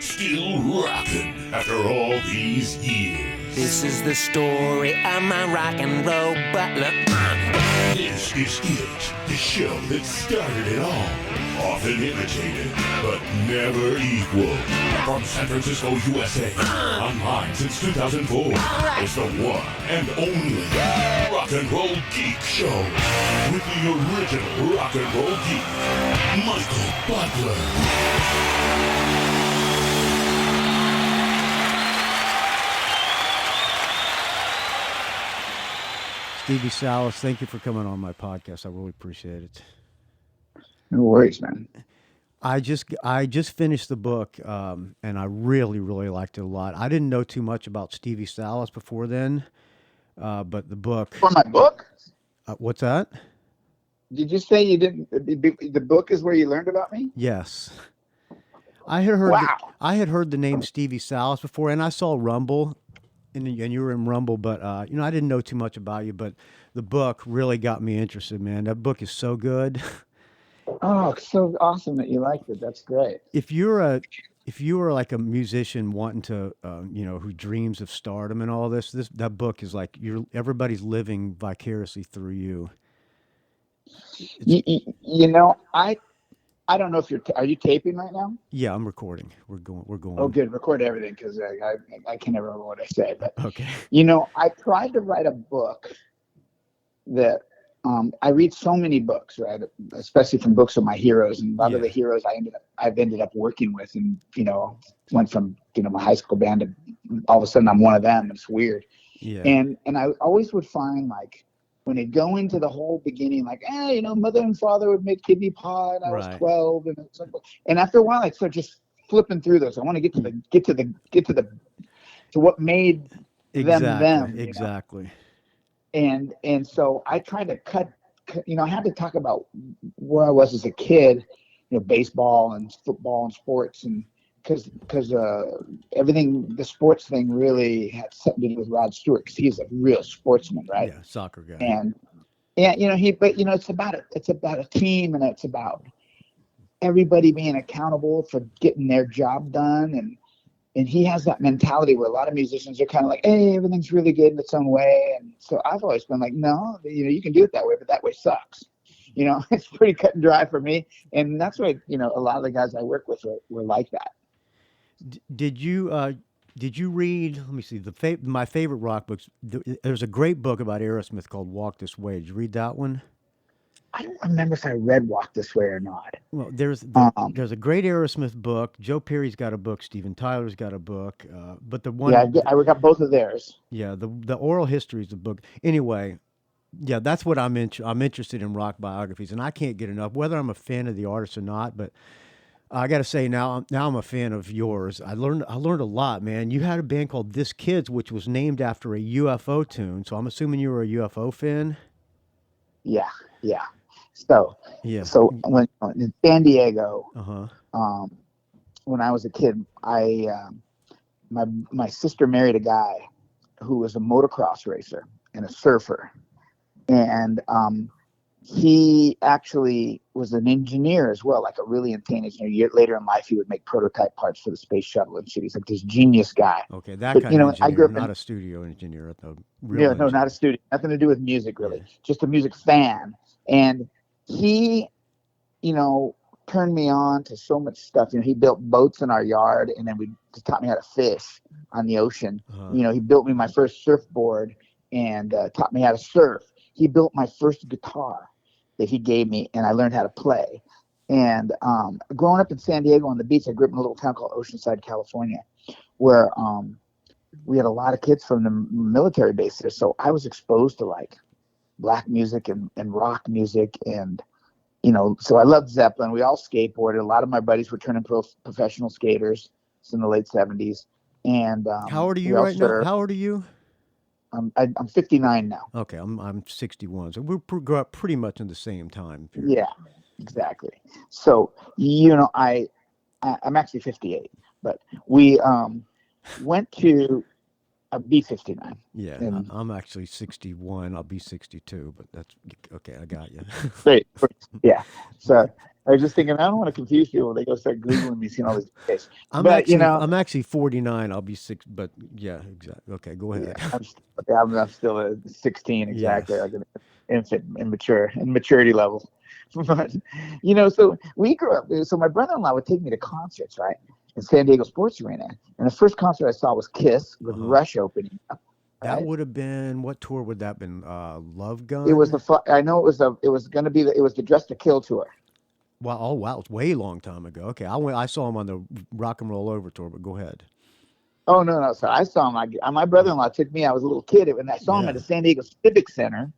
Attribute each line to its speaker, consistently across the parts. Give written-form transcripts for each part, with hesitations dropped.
Speaker 1: Still rocking after all these years.
Speaker 2: This is the story of my rock and roll butler.
Speaker 1: This is it, the show that started it all. Often imitated, but never equal. From San Francisco, USA, online since 2004. It's the one and only Rock and Roll Geek Show. With the original Rock and Roll Geek, Michael Butler.
Speaker 3: Stevie Salas, thank you for coming on my podcast. I really appreciate it.
Speaker 4: No worries, man.
Speaker 3: I just finished the book, and I really, really liked it a lot. I didn't know too much about Stevie Salas before then, but the book.
Speaker 4: For my book?
Speaker 3: What's that?
Speaker 4: Did you say you didn't? The book is where you learned about me?
Speaker 3: Yes. I had heard.
Speaker 4: Wow.
Speaker 3: I had heard the name Stevie Salas before, and I saw Rumble. And you were in Rumble, but I didn't know too much about you. But the book really got me interested, man. That book is so good.
Speaker 4: Oh, so awesome that you liked it. That's great.
Speaker 3: If you were like a musician wanting to, who dreams of stardom and all this, that book is like everybody's living vicariously through you.
Speaker 4: I don't know if are you taping right now?
Speaker 3: Yeah, I'm recording. We're going.
Speaker 4: Oh, good. Record everything because I can never remember what I say. But
Speaker 3: okay.
Speaker 4: I tried to write a book that I read so many books, right? Especially from books of my heroes, and a lot of the heroes I've ended up working with, and went from my high school band to all of a sudden I'm one of them. It's weird.
Speaker 3: Yeah.
Speaker 4: And I always would find like, when they go into the whole beginning, like, mother and father would make kidney pie, and I was 12, and after a while, I start just flipping through those. I want to get to what made them.
Speaker 3: Exactly.
Speaker 4: And so I tried to cut. I had to talk about where I was as a kid, baseball and football and sports, and because everything, the sports thing really had something to do with Rod Stewart, because he's a real sportsman, right?
Speaker 3: Yeah, soccer guy.
Speaker 4: And it's about a team, and it's about everybody being accountable for getting their job done, and he has that mentality where a lot of musicians are kind of like, hey, everything's really good in its own way, and so I've always been like, no, you can do it that way, but that way sucks. It's pretty cut and dry for me, and that's why a lot of the guys I work with were like that.
Speaker 3: Did you read? Let me see. My favorite rock books. There's a great book about Aerosmith called Walk This Way. Did you read that one?
Speaker 4: I don't remember if I read Walk This Way or not.
Speaker 3: Well, there's a great Aerosmith book. Joe Perry's got a book. Steven Tyler's got a book. But the one,
Speaker 4: I got both of theirs.
Speaker 3: Yeah, the oral history is the book. Anyway, yeah, that's what I'm interested in, rock biographies, and I can't get enough, whether I'm a fan of the artist or not. But I got to say, now I'm a fan of yours. I learned a lot, man. You had a band called This Kids, which was named after a UFO tune. So I'm assuming you were a UFO fan.
Speaker 4: Yeah. So when in San Diego, when I was a kid, my sister married a guy who was a motocross racer and a surfer, and he actually was an engineer as well, like a really insane engineer. Later in life, he would make prototype parts for the space shuttle and shit. He's like this genius guy.
Speaker 3: Okay, that kind of engineer,
Speaker 4: I grew up
Speaker 3: not a studio engineer.
Speaker 4: No, not a studio. Nothing to do with music, really. Yeah. Just a music fan. And he, turned me on to so much stuff. He built boats in our yard, and then he taught me how to fish on the ocean. He built me my first surfboard and taught me how to surf. He built my first guitar that he gave me, and I learned how to play. And growing up in San Diego on the beach, I grew up in a little town called Oceanside, California, where we had a lot of kids from the military base there. So I was exposed to like black music and rock music, and so I loved Zeppelin. We all skateboarded. A lot of my buddies were turning professional skaters. It's in the late 70s. And
Speaker 3: how old are you right now? How old are you?
Speaker 4: I'm 59 now.
Speaker 3: Okay, I'm 61. So we grew up pretty much in the same time period.
Speaker 4: Yeah, exactly. So I'm actually 58, but we went to be 59.
Speaker 3: Yeah, I'm actually 61. I'll be 62, but that's okay. I got you.
Speaker 4: Great. Yeah. So I was just thinking, I don't want to confuse people. They go start Googling me, seeing all these things.
Speaker 3: I'm
Speaker 4: But,
Speaker 3: actually I'm actually 49. I'll be 6, but yeah, exactly. Okay, go ahead.
Speaker 4: I'm still a 16, exactly,
Speaker 3: Yes.
Speaker 4: like an infant, immature, in maturity level. But, so we grew up. So my brother-in-law would take me to concerts, right, in San Diego Sports Arena. And the first concert I saw was Kiss with Rush opening up.
Speaker 3: That
Speaker 4: Right?
Speaker 3: would have been, what tour would that have been? Love Gun?
Speaker 4: It was it was going to be the Dress to Kill tour.
Speaker 3: Wow, oh wow, it's way long time ago. Okay, I saw him on the Rock and Roll Over tour, but go ahead.
Speaker 4: Oh, no. So I saw him. My brother-in-law took me. I was a little kid, and I saw him at the San Diego Civic Center,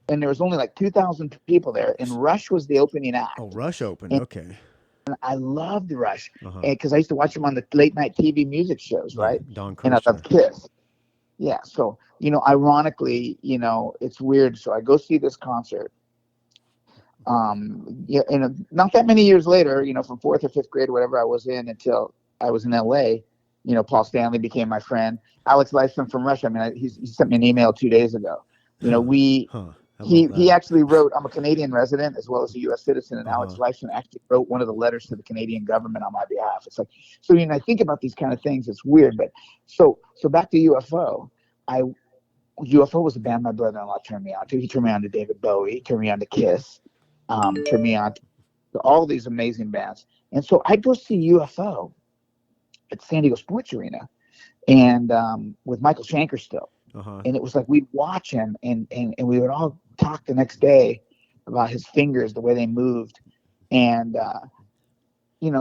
Speaker 4: and there was only like 2,000 people there, and Rush was the opening act.
Speaker 3: Oh, Rush opened. Okay.
Speaker 4: And I loved Rush because I used to watch him on the late night TV music shows, right?
Speaker 3: Don
Speaker 4: And I
Speaker 3: Kirshner.
Speaker 4: loved Kiss. Yeah. So, ironically, it's weird. So I go see this concert. And not that many years later, from 4th or 5th grade, whatever I was in, until I was in LA, Paul Stanley became my friend. Alex Lifeson from Russia. I mean, he sent me an email 2 days ago. He actually wrote, I'm a Canadian resident as well as a U.S. citizen, and Alex Lifeson actually wrote one of the letters to the Canadian government on my behalf. It's like, so I think about these kind of things, it's weird. But so back to UFO. UFO was a band my brother-in-law turned me on to. He turned me on to David Bowie, turned me on to Kiss, turned me on to all these amazing bands. And so I'd go see UFO at San Diego Sports Arena, and with Michael Schenker still. And it was like we'd watch him, and we would all talk the next day about his fingers, the way they moved. And,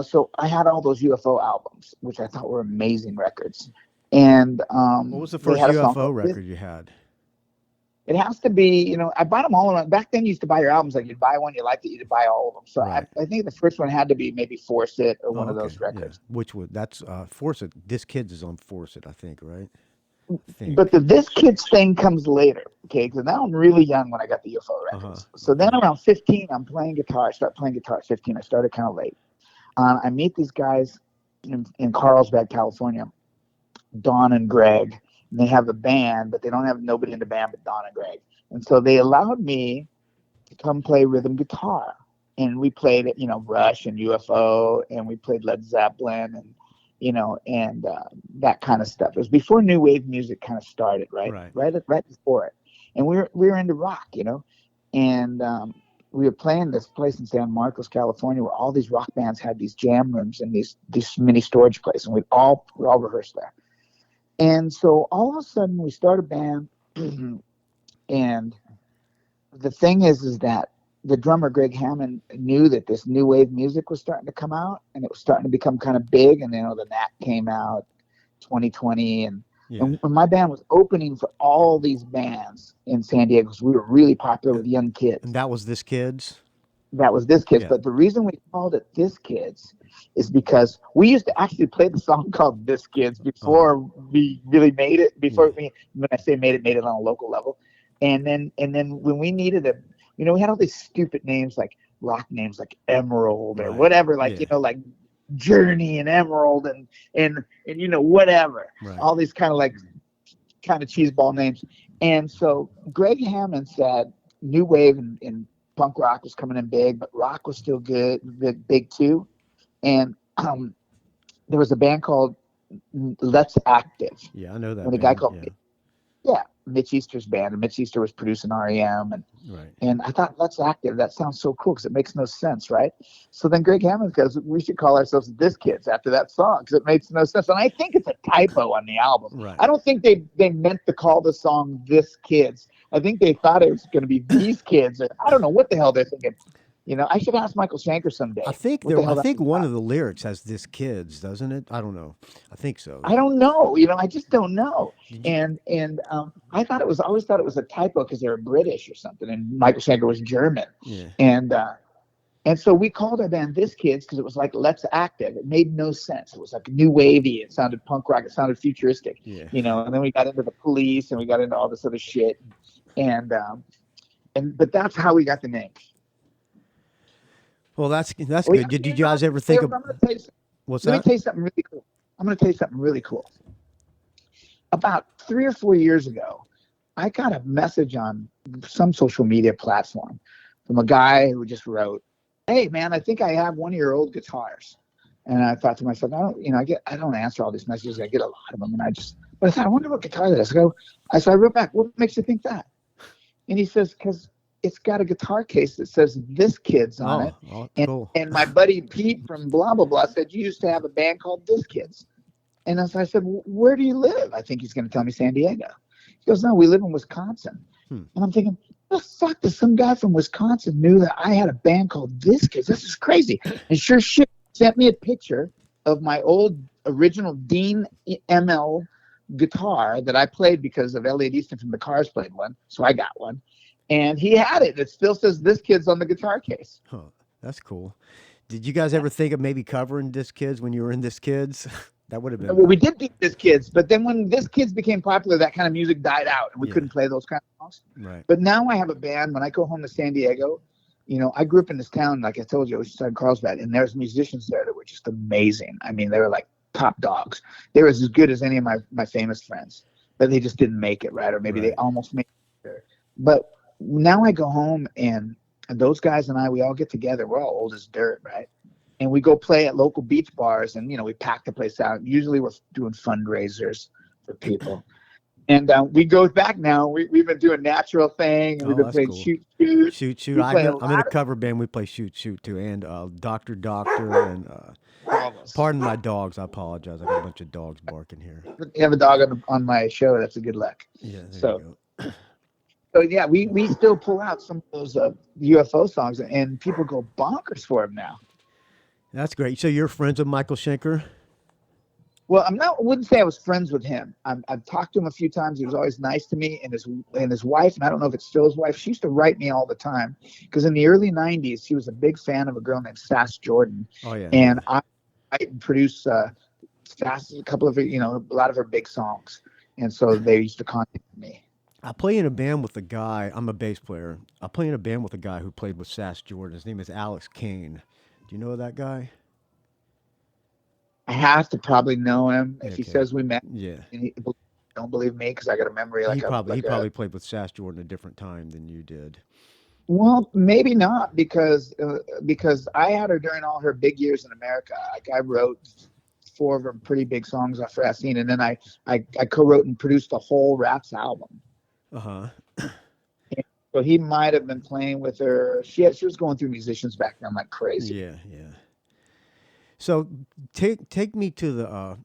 Speaker 4: so I had all those UFO albums, which I thought were amazing records. And
Speaker 3: what was the first UFO record you had?
Speaker 4: It has to be, I bought them all around. Back then, you used to buy your albums. Like, you'd buy one, you liked it, you'd buy all of them. So
Speaker 3: right.
Speaker 4: I think the first one had to be maybe Force It or one of those records.
Speaker 3: Yeah. Which would, that's Force It. This Kid's is on Force It, I think, right?
Speaker 4: But the This Kid's thing comes later, okay? Because now I'm really young when I got the UFO records. So then around 15, I'm playing guitar. I start playing guitar at 15. I started kind of late. I meet these guys in Carlsbad, California, Don and Greg. And they have a band, but they don't have nobody in the band but Don and Greg. And so they allowed me to come play rhythm guitar. And we played, Rush and UFO, and we played Led Zeppelin and that kind of stuff. It was before new wave music kind of started, right? Right before it. And we were into rock, and we were playing this place in San Marcos, California, where all these rock bands had these jam rooms and these mini storage places, and we all rehearsed there. And so all of a sudden we start a band, and the thing is that the drummer Greg Hammond knew that this new wave music was starting to come out, and it was starting to become kind of big. And the Knack came out 2020, and my band was opening for all these bands in San Diego, because we were really popular with young kids.
Speaker 3: And that was This Kids?
Speaker 4: That was This Kids. But the reason we called it This Kids is because we used to actually play the song called This Kids before we really made it. When I say made it on a local level. And then when we needed a, we had all these stupid names, like rock names, like Emerald or whatever, like like Journey and Emerald and whatever, all these kind of cheeseball names. And so Greg Hammond said new wave and punk rock was coming in big, but rock was still good, big too. And there was a band called Let's Active.
Speaker 3: Yeah, I know that.
Speaker 4: And a guy called Mitch Easter's band, and Mitch Easter was producing REM, and I thought, Let's Active, that sounds so cool because it makes no sense, right? So then Greg Hammond goes, we should call ourselves This Kids after that song because it makes no sense. And I think it's a typo on the album.
Speaker 3: Right.
Speaker 4: I don't think they meant to call the song This Kids. I think they thought it was going to be These Kids. I don't know what the hell they're thinking. I should ask Michael Schenker someday.
Speaker 3: I think one of the lyrics has This Kids, doesn't it? I don't know. I think so.
Speaker 4: I don't know. I just don't know. And I always thought it was a typo because they were British or something, and Michael Schenker was German. Yeah. And so we called our band This Kids because it was like Let's Active. It made no sense. It was like new wavy. It sounded punk rock. It sounded futuristic. Yeah. And then we got into the Police and we got into all this other shit. But that's how we got the name.
Speaker 3: Well, that's good. Did you guys ever think of what's that?
Speaker 4: Let me tell you something really cool. I'm going to tell you something really cool. About 3 or 4 years ago, I got a message on some social media platform from a guy who just wrote, hey man, I think I have one of your old guitars. And I thought to myself, I don't answer all these messages. I get a lot of them. But I thought, I wonder what guitar that is. So I wrote back, what makes you think that? And he says, because it's got a guitar case that says This Kids on it.
Speaker 3: Oh,
Speaker 4: and,
Speaker 3: cool.
Speaker 4: and my buddy Pete from blah, blah, blah said, you used to have a band called This Kids. And as I said, where do you live? I think he's going to tell me San Diego. He goes, no, we live in Wisconsin. And I'm thinking, the fuck does some guy from Wisconsin knew that I had a band called This Kids? This is crazy. And sure shit, sent me a picture of my old original Dean ML guitar that I played because of Elliot Easton from the Cars played one. So I got one. And he had it. It still says This Kids on the guitar case.
Speaker 3: Huh, that's cool. Did you guys ever think of maybe covering This Kids when you were in This Kids? That would have been.
Speaker 4: Well, we did do This Kids, but then when This Kids became popular, that kind of music died out, and we couldn't play those kind of songs.
Speaker 3: Right.
Speaker 4: But now I have a band. When I go home to San Diego, I grew up in this town, like I told you, I was just in Carlsbad, and there's musicians there that were just amazing. I mean, they were like top dogs. They were as good as any of my famous friends, but they just didn't make it, right? Or maybe they almost made it. But now I go home, and those guys and I, we all get together. We're all old as dirt, right? And we go play at local beach bars, and we pack the place out. Usually we're doing fundraisers for people. And we go back now. We've been doing Natural Thing, and we've been playing
Speaker 3: cool.
Speaker 4: Shoot.
Speaker 3: Shoot. I'm in a cover band. We play Shoot too, and Doctor, and pardon my dogs. I apologize. I got a bunch of dogs barking here.
Speaker 4: You have a dog on my show. That's a good luck.
Speaker 3: Yeah.
Speaker 4: So yeah, we still pull out some of those UFO songs, and people go bonkers for them now.
Speaker 3: That's great. So you're friends with Michael Schenker?
Speaker 4: Well, I wouldn't say I was friends with him. I've talked to him a few times. He was always nice to me, and his wife, and I don't know if it's still his wife, she used to write me all the time, because in the early 90s, he was a big fan of a girl named Sass Jordan.
Speaker 3: Oh, yeah.
Speaker 4: And I produced Sass, a couple of a lot of her big songs. And so they used to contact me.
Speaker 3: I play in a band with a guy. I'm a bass player. I play in a band with a guy who played with Sass Jordan. His name is Alex Kane. Do you know that guy?
Speaker 4: I have to probably know him if he says we met.
Speaker 3: Yeah.
Speaker 4: And he don't believe me because I got a memory like
Speaker 3: he probably played with Sass Jordan a different time than you did.
Speaker 4: Well, maybe not because I had her during all her big years in America. Like I wrote 4 of her pretty big songs off Racine, and then I co-wrote and produced the whole Raps album. So he might have been playing with her. She was going through musicians back then like crazy.
Speaker 3: Yeah. So take me to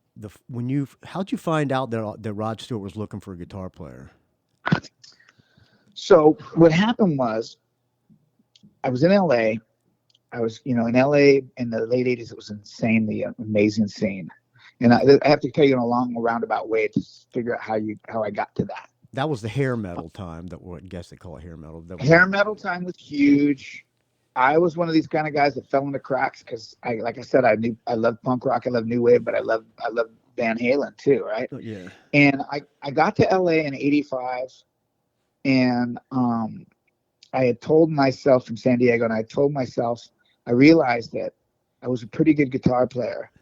Speaker 3: how'd you find out that Rod Stewart was looking for a guitar player?
Speaker 4: So what happened was, I was in LA. I was in LA in the late 80s. It was insane, the amazing scene. And I have to tell you in a long roundabout way to figure out how I got to that.
Speaker 3: That was the hair metal time. I guess they call it hair metal.
Speaker 4: Hair metal time was huge. I was one of these kind of guys that fell into cracks because, like I said, I love punk rock, I love new wave, but I love Van Halen too, right?
Speaker 3: Yeah.
Speaker 4: And I got to LA in '85, and I had told myself from San Diego, and I realized that I was a pretty good guitar player,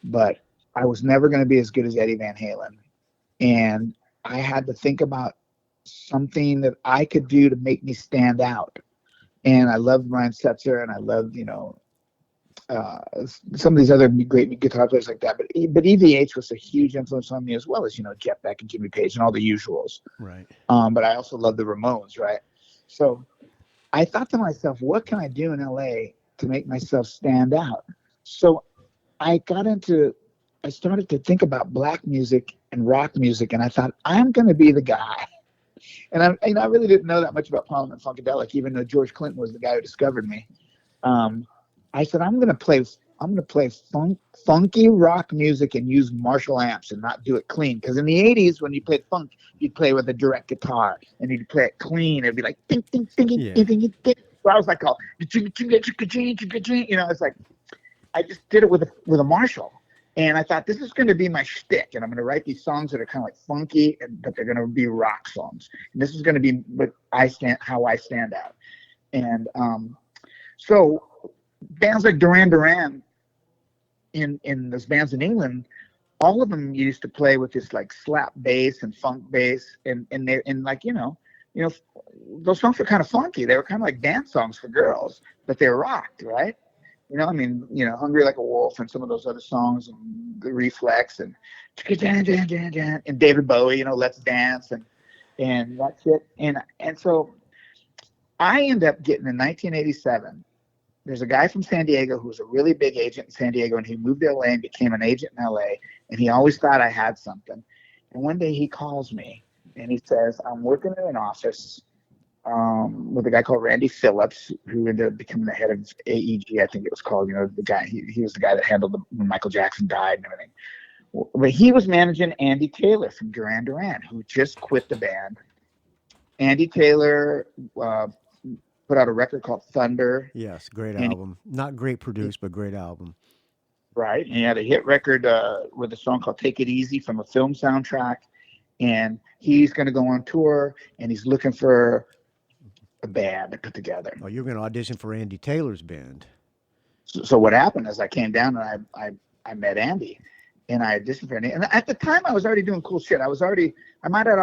Speaker 4: but I was never going to be as good as Eddie Van Halen, and I had to think about something that I could do to make me stand out. And I loved Ryan Setzer, and I loved, some of these other great guitar players like that. But EVH was a huge influence on me, as well as, Jeff Beck and Jimmy Page and all the usuals.
Speaker 3: Right.
Speaker 4: But I also loved the Ramones, right? So I thought to myself, what can I do in LA to make myself stand out? So I started to think about black music and rock music, and I thought, I'm going to be the guy. And I really didn't know that much about Parliament Funkadelic, even though George Clinton was the guy who discovered me. I said, I'm going to play funky rock music and use Marshall amps and not do it clean. Because in the 80s, when you played funk, you'd play with a direct guitar, and you'd play it clean. It'd be like, ding, ding, ding, ding, ding, ding. So I was like, it's like, I just did it with a Marshall. And I thought, this is going to be my shtick, and I'm going to write these songs that are kind of like funky, but they're going to be rock songs. And this is going to be how I stand out. And so bands like Duran Duran, in those bands in England, all of them used to play with this like slap bass and funk bass, and you know, those songs were kind of funky. They were kind of like dance songs for girls, but they were rocked, right? You know, I mean, you know, Hungry Like a Wolf and some of those other songs, and The Reflex, and David Bowie, you know, Let's Dance, and that shit. And so I end up getting in 1987. There's a guy from San Diego who was a really big agent in San Diego, and he moved to LA and became an agent in LA, and he always thought I had something. And one day he calls me and he says, I'm working in an office with a guy called Randy Phillips, who ended up becoming the head of AEG, I think it was called. You know, the guy, he was the guy that handled when Michael Jackson died and everything. But he was managing Andy Taylor from Duran Duran, who just quit the band. Andy Taylor put out a record called Thunder.
Speaker 3: Yes, great album. Not great produced, but great album.
Speaker 4: Right. And he had a hit record with a song called Take It Easy from a film soundtrack. And he's going to go on tour, and he's looking for a band to put together.
Speaker 3: Oh, you're going to audition for Andy Taylor's band.
Speaker 4: So what happened is I came down and I met Andy, and I auditioned for Andy. And at the time I was already doing cool shit. I might not have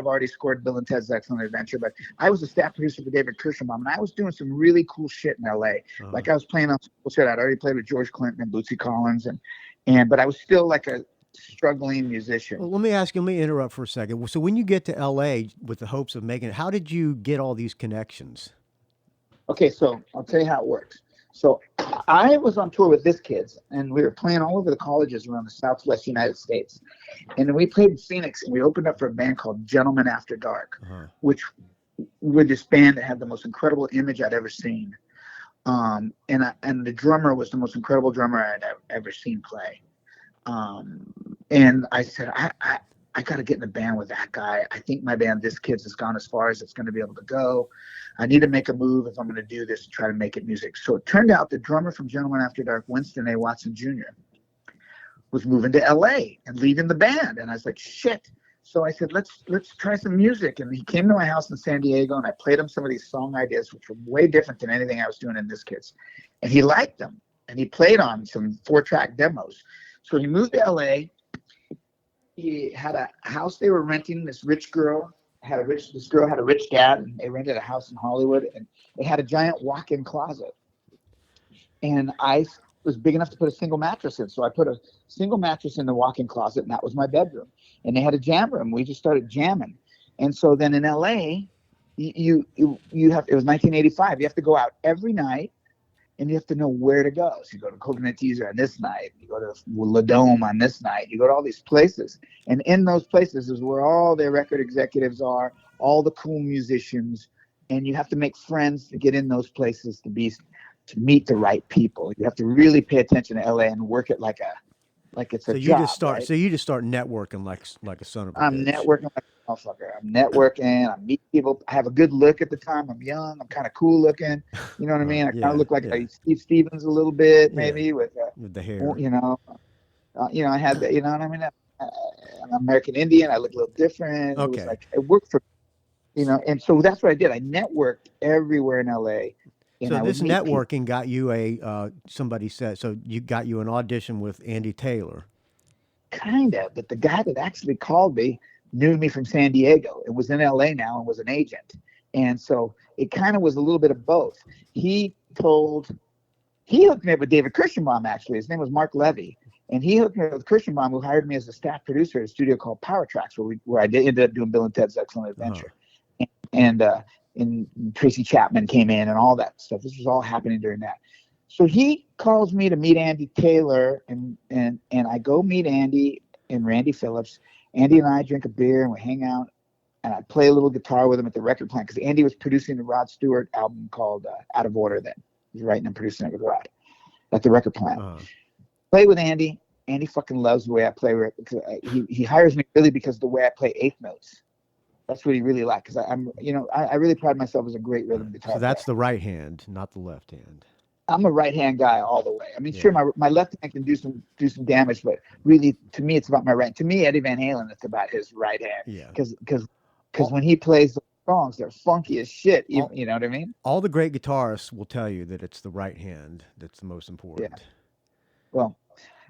Speaker 4: already scored Bill and Ted's Excellent Adventure, but I was a staff producer for David Kirschenbaum, and I was doing some really cool shit in LA. Uh-huh. Like I was playing on some cool shit. I'd already played with George Clinton and Bootsy Collins, but I was still like a struggling musician.
Speaker 3: Well, let me interrupt for a second. So when you get to LA with the hopes of making it, how did you get all these connections?
Speaker 4: Okay, so I'll tell you how it works. So I was on tour with this kids, and we were playing all over the colleges around the Southwest United States. And then we played in Phoenix, and we opened up for a band called Gentlemen After Dark, uh-huh. which were this band that had the most incredible image I'd ever seen. And the drummer was the most incredible drummer I'd ever seen play. And I said, I got to get in a band with that guy. I think my band, This Kids, has gone as far as it's going to be able to go. I need to make a move if I'm going to do this and try to make it music. So it turned out the drummer from Gentlemen After Dark, Winston A. Watson Jr., was moving to LA and leaving the band. And I was like, shit. So I said, let's try some music. And he came to my house in San Diego, and I played him some of these song ideas, which were way different than anything I was doing in This Kids. And he liked them. And he played on some 4-track demos. So he moved to LA. He had a house they were renting. This girl had a rich dad, and they rented a house in Hollywood, and it had a giant walk-in closet. And I was big enough to put a single mattress in. So I put a single mattress in the walk-in closet, and that was my bedroom. And they had a jam room. We just started jamming. And so then in LA, you have, it was 1985. You have to go out every night. And you have to know where to go. So you go to Coconut Teaser on this night. You go to La Dome on this night. You go to all these places. And in those places is where all their record executives are, all the cool musicians. And you have to make friends to get in those places to meet the right people. You have to really pay attention to LA and work it like it's a job.
Speaker 3: So you just start networking like a son of a bitch.
Speaker 4: I'm networking like a motherfucker. I'm networking. I meet people. I have a good look at the time. I'm young. I'm kind of cool looking. You know what I mean? I kind of look like Steve Stevens a little bit, maybe with
Speaker 3: the hair.
Speaker 4: You know, I had the, you know what I mean? I'm American Indian. I look a little different.
Speaker 3: Okay.
Speaker 4: It was like it worked for, and so that's what I did. I networked everywhere in LA.
Speaker 3: So this networking got you somebody said, so you got you an audition with Andy Taylor.
Speaker 4: Kind of, but the guy that actually called me knew me from San Diego and was in LA now and was an agent. And so it kind of was a little bit of both. He hooked me up with David Kirschenbaum, actually. His name was Mark Levy. And he hooked me up with Kirschenbaum, who hired me as a staff producer at a studio called Power Tracks, where I ended up doing Bill and Ted's Excellent Adventure. Uh-huh. And Tracy Chapman came in and all that stuff. This was all happening during that. So he calls me to meet Andy Taylor, and I go meet Andy and Randy Phillips. Andy and I drink a beer and we hang out, and I play a little guitar with him at the record plant because Andy was producing the Rod Stewart album called Out of Order then. He was writing and producing it with Rod at the record plant. Uh-huh. Play with Andy. Andy fucking loves the way I play. He hires me really because of the way I play eighth notes. That's what he really liked, because I really pride myself as a great rhythm guitar player.
Speaker 3: So that's the right hand, not the left hand.
Speaker 4: I'm a right hand guy all the way. I mean, sure, my left hand can do some damage, but really, to me, it's about my right. To me, Eddie Van Halen, it's about his right hand. Yeah. Because when he plays the songs, they're funky as shit. You know what I mean?
Speaker 3: All the great guitarists will tell you that it's the right hand that's the most important.
Speaker 4: Yeah. Well,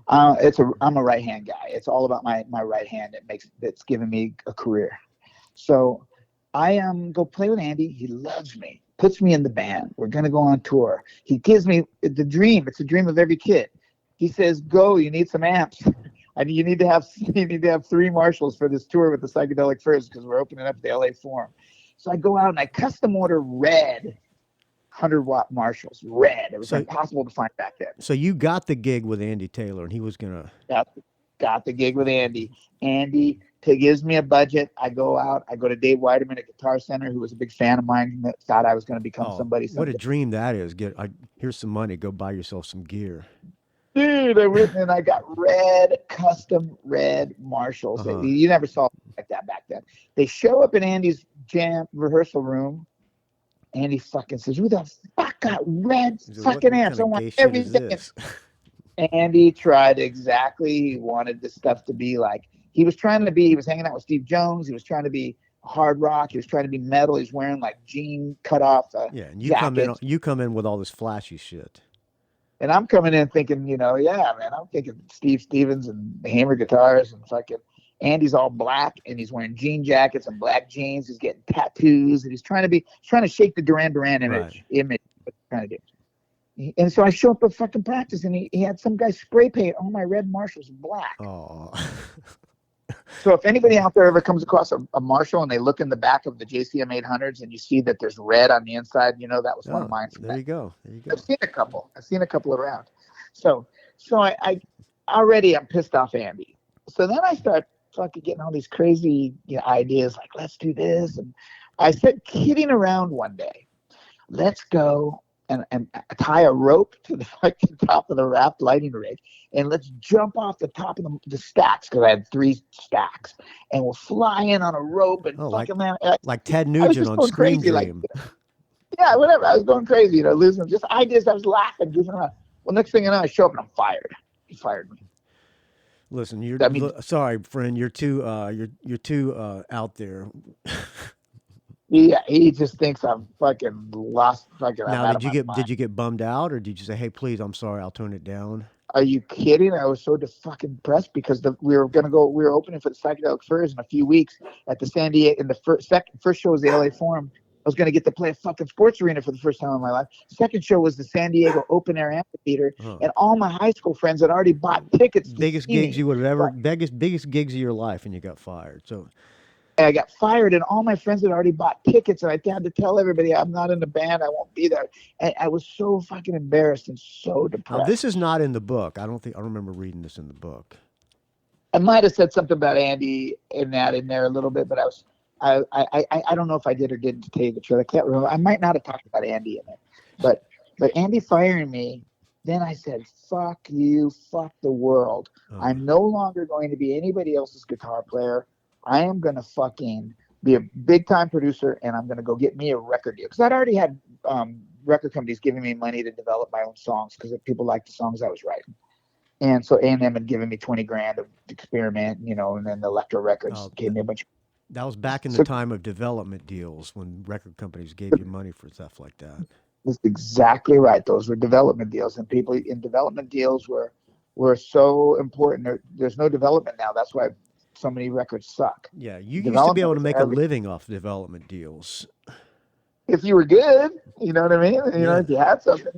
Speaker 4: I'm a right hand guy. It's all about my right hand. That's given me a career. So I go play with Andy. He loves me, puts me in the band. We're going to go on tour. He gives me the dream. It's a dream of every kid. He says, go, you need some amps. And you need to have 3 Marshalls for this tour with the Psychedelic Furs because we're opening up the LA Forum. So I go out and I custom order red 100-watt Marshalls. Red. It was impossible to find back then.
Speaker 3: So you got the gig with Andy Taylor, and he was gonna.
Speaker 4: Got the gig with Andy. Andy gives me a budget. I go out. I go to Dave Weiderman at Guitar Center, who was a big fan of mine, that thought I was going to become somebody.
Speaker 3: What a dream that is! Here's some money. Go buy yourself some gear.
Speaker 4: Dude, I went and I got custom red Marshalls. You never saw it like that back then. They show up in Andy's jam rehearsal room. Andy fucking says, who the fuck got red fucking amps? I want everything. Andy tried exactly. He wanted this stuff to be like, he was hanging out with Steve Jones. He was trying to be hard rock. He was trying to be metal. He's wearing like jean cut off.
Speaker 3: And you come in with all this flashy shit.
Speaker 4: And I'm coming in thinking, man, I'm thinking Steve Stevens and Hammer guitars and fucking Andy's all black and he's wearing jean jackets and black jeans. He's getting tattoos and he's trying to shake the Duran Duran image. What he's trying to do. And so I show up at fucking practice and he had some guy spray paint all my red Marshalls black.
Speaker 3: Oh.
Speaker 4: So if anybody out there ever comes across a Marshall and they look in the back of the JCM 800s and you see that there's red on the inside, that was one of mine.
Speaker 3: There you go.
Speaker 4: I've seen a couple around. So I already I'm pissed off Andy. So then I start fucking getting all these crazy ideas like, let's do this. And I said, kidding around one day, let's go and tie a rope to the fucking top of the raft lighting rig, and let's jump off the top of the stacks, because I had 3 stacks, and we'll fly in on a rope and
Speaker 3: like Ted Nugent on Scream Dream.
Speaker 4: Yeah, whatever. I was going crazy, losing just ideas. I was laughing, goofing around. Well, next thing you know, I show up and I'm fired. He fired me.
Speaker 3: Listen, sorry, friend. You're too out there.
Speaker 4: Yeah, he just thinks I'm fucking lost.
Speaker 3: Now, did you get bummed out, or did you say, "Hey, please, I'm sorry, I'll tone it down"?
Speaker 4: Are you kidding? I was so fucking depressed because we were opening for the Psychedelic Furs in a few weeks at the San Diego. In the first show was the LA Forum. I was going to get to play a fucking sports arena for the first time in my life. Second show was the San Diego Open Air Amphitheater, and all my high school friends had already bought tickets.
Speaker 3: Biggest gigs you would have ever, biggest gigs of your life, and you got fired. So.
Speaker 4: I got fired, and all my friends had already bought tickets, and I had to tell everybody I'm not in the band. I won't be there. And I was so fucking embarrassed and so depressed.
Speaker 3: Now, this is not in the book. I remember reading this in the book.
Speaker 4: I might have said something about Andy in there a little bit, but I don't know if I did or didn't, to tell you the truth. I can't remember. I might not have talked about Andy in it, but Andy firing me. Then I said, fuck you, fuck the world. I'm no longer going to be anybody else's guitar player. I am going to fucking be a big-time producer, and I'm going to go get me a record deal. Because I'd already had record companies giving me money to develop my own songs because people liked the songs I was writing. And so A&M had given me $20,000 to experiment, and then the Electro Records gave me a bunch.
Speaker 3: That was back in the time of development deals when record companies gave you money for stuff like that.
Speaker 4: That's exactly right. Those were development deals, and people in development deals were so important. There's no development now. That's why so many records suck.
Speaker 3: Yeah, you used to be able to make a living off development deals.
Speaker 4: If you were good, you know what I mean? If you had something.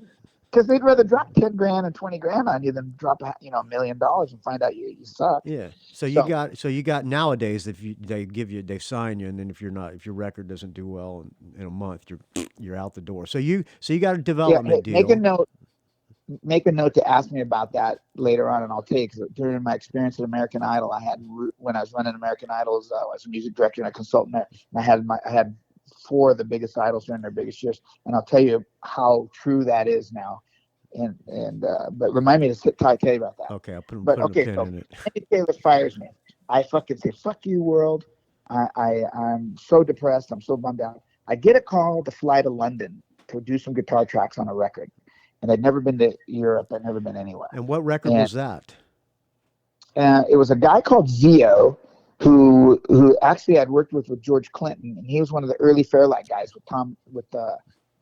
Speaker 4: Because they'd rather drop $10,000 and $20,000 on you than drop $1 million and find out you suck.
Speaker 3: Yeah. So you got nowadays, if they sign you, and then if your record doesn't do well in a month, you're out the door. So you got a development deal.
Speaker 4: Make a note to ask me about that later on, and I'll take. During my experience at American Idol, when I was running American Idols, I was a music director and a consultant there, and I had 4 of the biggest idols during their biggest years, and I'll tell you how true that is now. But remind me to tell you about that.
Speaker 3: Okay, I'll put a pin in it.
Speaker 4: Andy Taylor fires me. I fucking say, "Fuck you, world." I'm so depressed. I'm so bummed out. I get a call to fly to London to do some guitar tracks on a record. And I'd never been to Europe. I'd never been anywhere.
Speaker 3: And what record was that?
Speaker 4: It was a guy called Zio, who actually I'd worked with George Clinton, and he was one of the early Fairlight guys with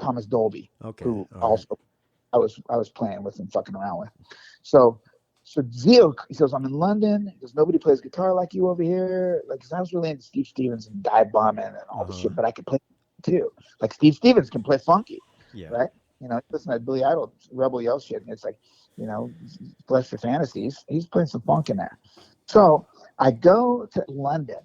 Speaker 4: Thomas Dolby, who also I was playing with and fucking around with. So So Zio, he says, I'm in London. He goes, nobody plays guitar like you over here. Like, cause I was really into Steve Stevens and Dive Bombing and all this shit, but I could play too. Like Steve Stevens can play funky, right? You know, listen to Billy Idol, Rebel Yell shit, and it's like, you know, Bless Your Fantasies. He's playing some funk in there. So I go to London,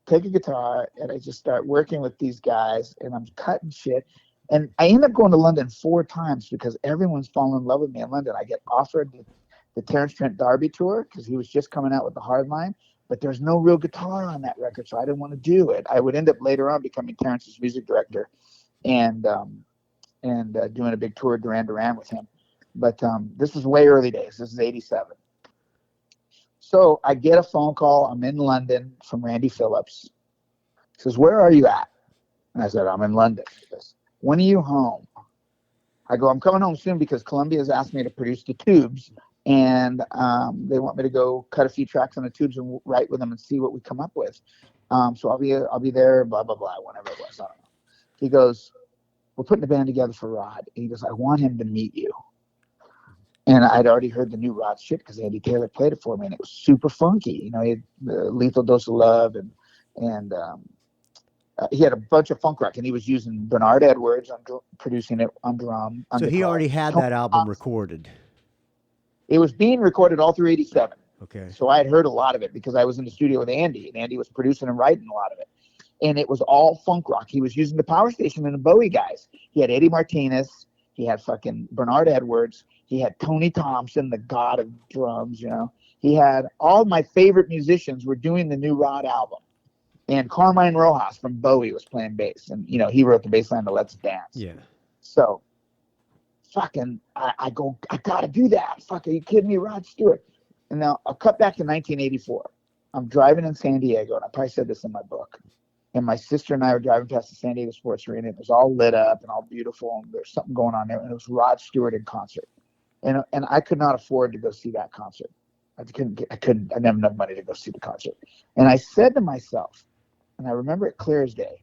Speaker 4: take a guitar, and I just start working with these guys, and I'm cutting shit. And I end up going to London 4 times because everyone's fallen in love with me in London. I get offered the Terence Trent D'Arby tour because he was just coming out with the Hardline, but there's no real guitar on that record, so I didn't want to do it. I would end up later on becoming Terence's music director and doing a big tour of Duran Duran with him. But this was way early days. This is 87. So I get a phone call. I'm in London from Randy Phillips. He says, where are you at? And I said, I'm in London. He goes, when are you home? I go, I'm coming home soon because Columbia has asked me to produce the tubes. And they want me to go cut a few tracks on the tubes and write with them and see what we come up with. So I'll be there, blah, blah, blah, whenever it was. I don't know. He goes, we're putting a band together for Rod. And he goes, I want him to meet you. And I'd already heard the new Rod shit because Andy Taylor played it for me, and it was super funky. You know, he had the Lethal Dose of Love, and he had a bunch of funk rock, and he was using Bernard Edwards on producing it on drum.
Speaker 3: So he already had that album recorded.
Speaker 4: It was being recorded all through 87.
Speaker 3: Okay.
Speaker 4: So I had heard a lot of it because I was in the studio with Andy, and Andy was producing and writing a lot of it. And it was all funk rock. He was using the Power Station and the Bowie guys. He had Eddie Martinez. He had fucking Bernard Edwards. He had Tony Thompson, the god of drums, you know. He had all my favorite musicians were doing the new Rod album. And Carmine Rojas from Bowie was playing bass. And, you know, he wrote the bass line to Let's Dance.
Speaker 3: Yeah.
Speaker 4: So, fucking, I go, I got to do that. Fuck, are you kidding me, Rod Stewart? And now I'll cut back to 1984. I'm driving in San Diego, and I probably said this in my book. And my sister and I were driving past the San Diego Sports Arena. It was all lit up and all beautiful, and there's something going on there. And it was Rod Stewart in concert. And I could not afford to go see that concert. I didn't have enough money to go see the concert. And I said to myself, and I remember it clear as day,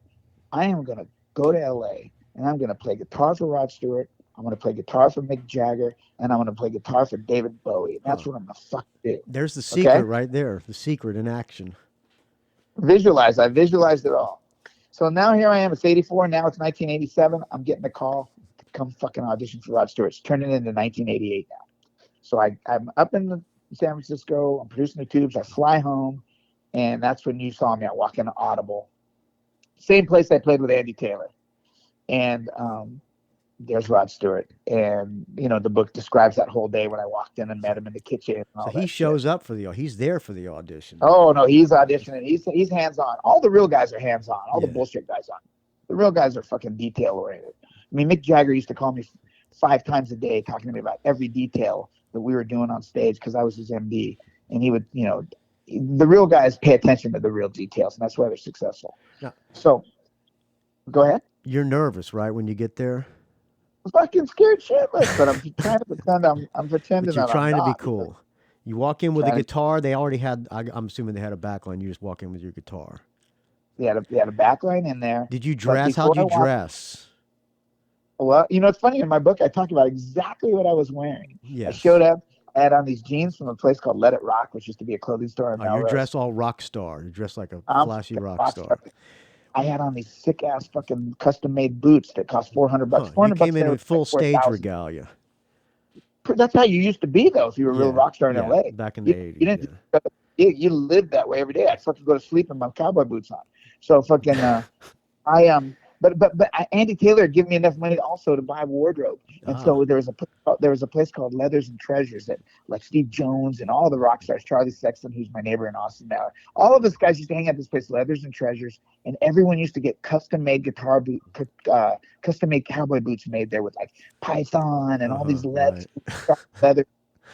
Speaker 4: I am going to go to LA and I'm going to play guitar for Rod Stewart. I'm going to play guitar for Mick Jagger, and I'm going to play guitar for David Bowie. And that's what I'm going to fucking do.
Speaker 3: There's the secret right there. The secret in action.
Speaker 4: I visualized it all. So now here I am. It's 84. Now it's 1987. I'm getting the call to come fucking audition for Rod Stewart. It's turning into 1988 now. So I'm up in San Francisco. I'm producing the tubes. I fly home, and that's when you saw me. I walk into Audible. Same place I played with Andy Taylor. And there's Rod Stewart. And, you know, the book describes that whole day when I walked in and met him in the kitchen. And all
Speaker 3: so he shows up for he's there for the audition.
Speaker 4: Oh, no, he's auditioning. He's hands-on. All the real guys are hands-on. All the bullshit guys aren't. The real guys are fucking detail-oriented. I mean, Mick Jagger used to call me 5 times a day talking to me about every detail that we were doing on stage because I was his MD. And he would, you know, the real guys pay attention to the real details, and that's why they're successful. Yeah. So, go ahead.
Speaker 3: You're nervous, right, when you get there?
Speaker 4: I'm fucking scared shitless, but I'm trying to pretend I'm pretending
Speaker 3: but you're
Speaker 4: that
Speaker 3: trying
Speaker 4: I'm
Speaker 3: to
Speaker 4: not,
Speaker 3: be cool. You walk in with a guitar. They already had. I'm assuming they had a backline. You just walk in with your guitar.
Speaker 4: They had a backline in there.
Speaker 3: Did you dress? How'd you dress?
Speaker 4: Well, you know, it's funny. In my book, I talk about exactly what I was wearing.
Speaker 3: Yes.
Speaker 4: I showed up. I had on these jeans from a place called Let It Rock, which used to be a clothing store in Melrose.
Speaker 3: You're dressed all rock star. You're dressed like a flashy rock star.
Speaker 4: I had on these sick ass fucking custom made boots that cost $400. $400
Speaker 3: you came in with full stage regalia.
Speaker 4: That's how you used to be, though, if you were a real rock star in LA.
Speaker 3: Back in the 80s.
Speaker 4: You lived that way every day. I'd fucking go to sleep in my cowboy boots on. So fucking, But Andy Taylor had given me enough money also to buy a wardrobe, and so there was a place called Leathers and Treasures that, like Steve Jones and all the rock stars, Charlie Sexton, who's my neighbor in Austin now, all of us guys used to hang out at this place, Leathers and Treasures, and everyone used to get custom made custom made cowboy boots made there with like Python and all these leather.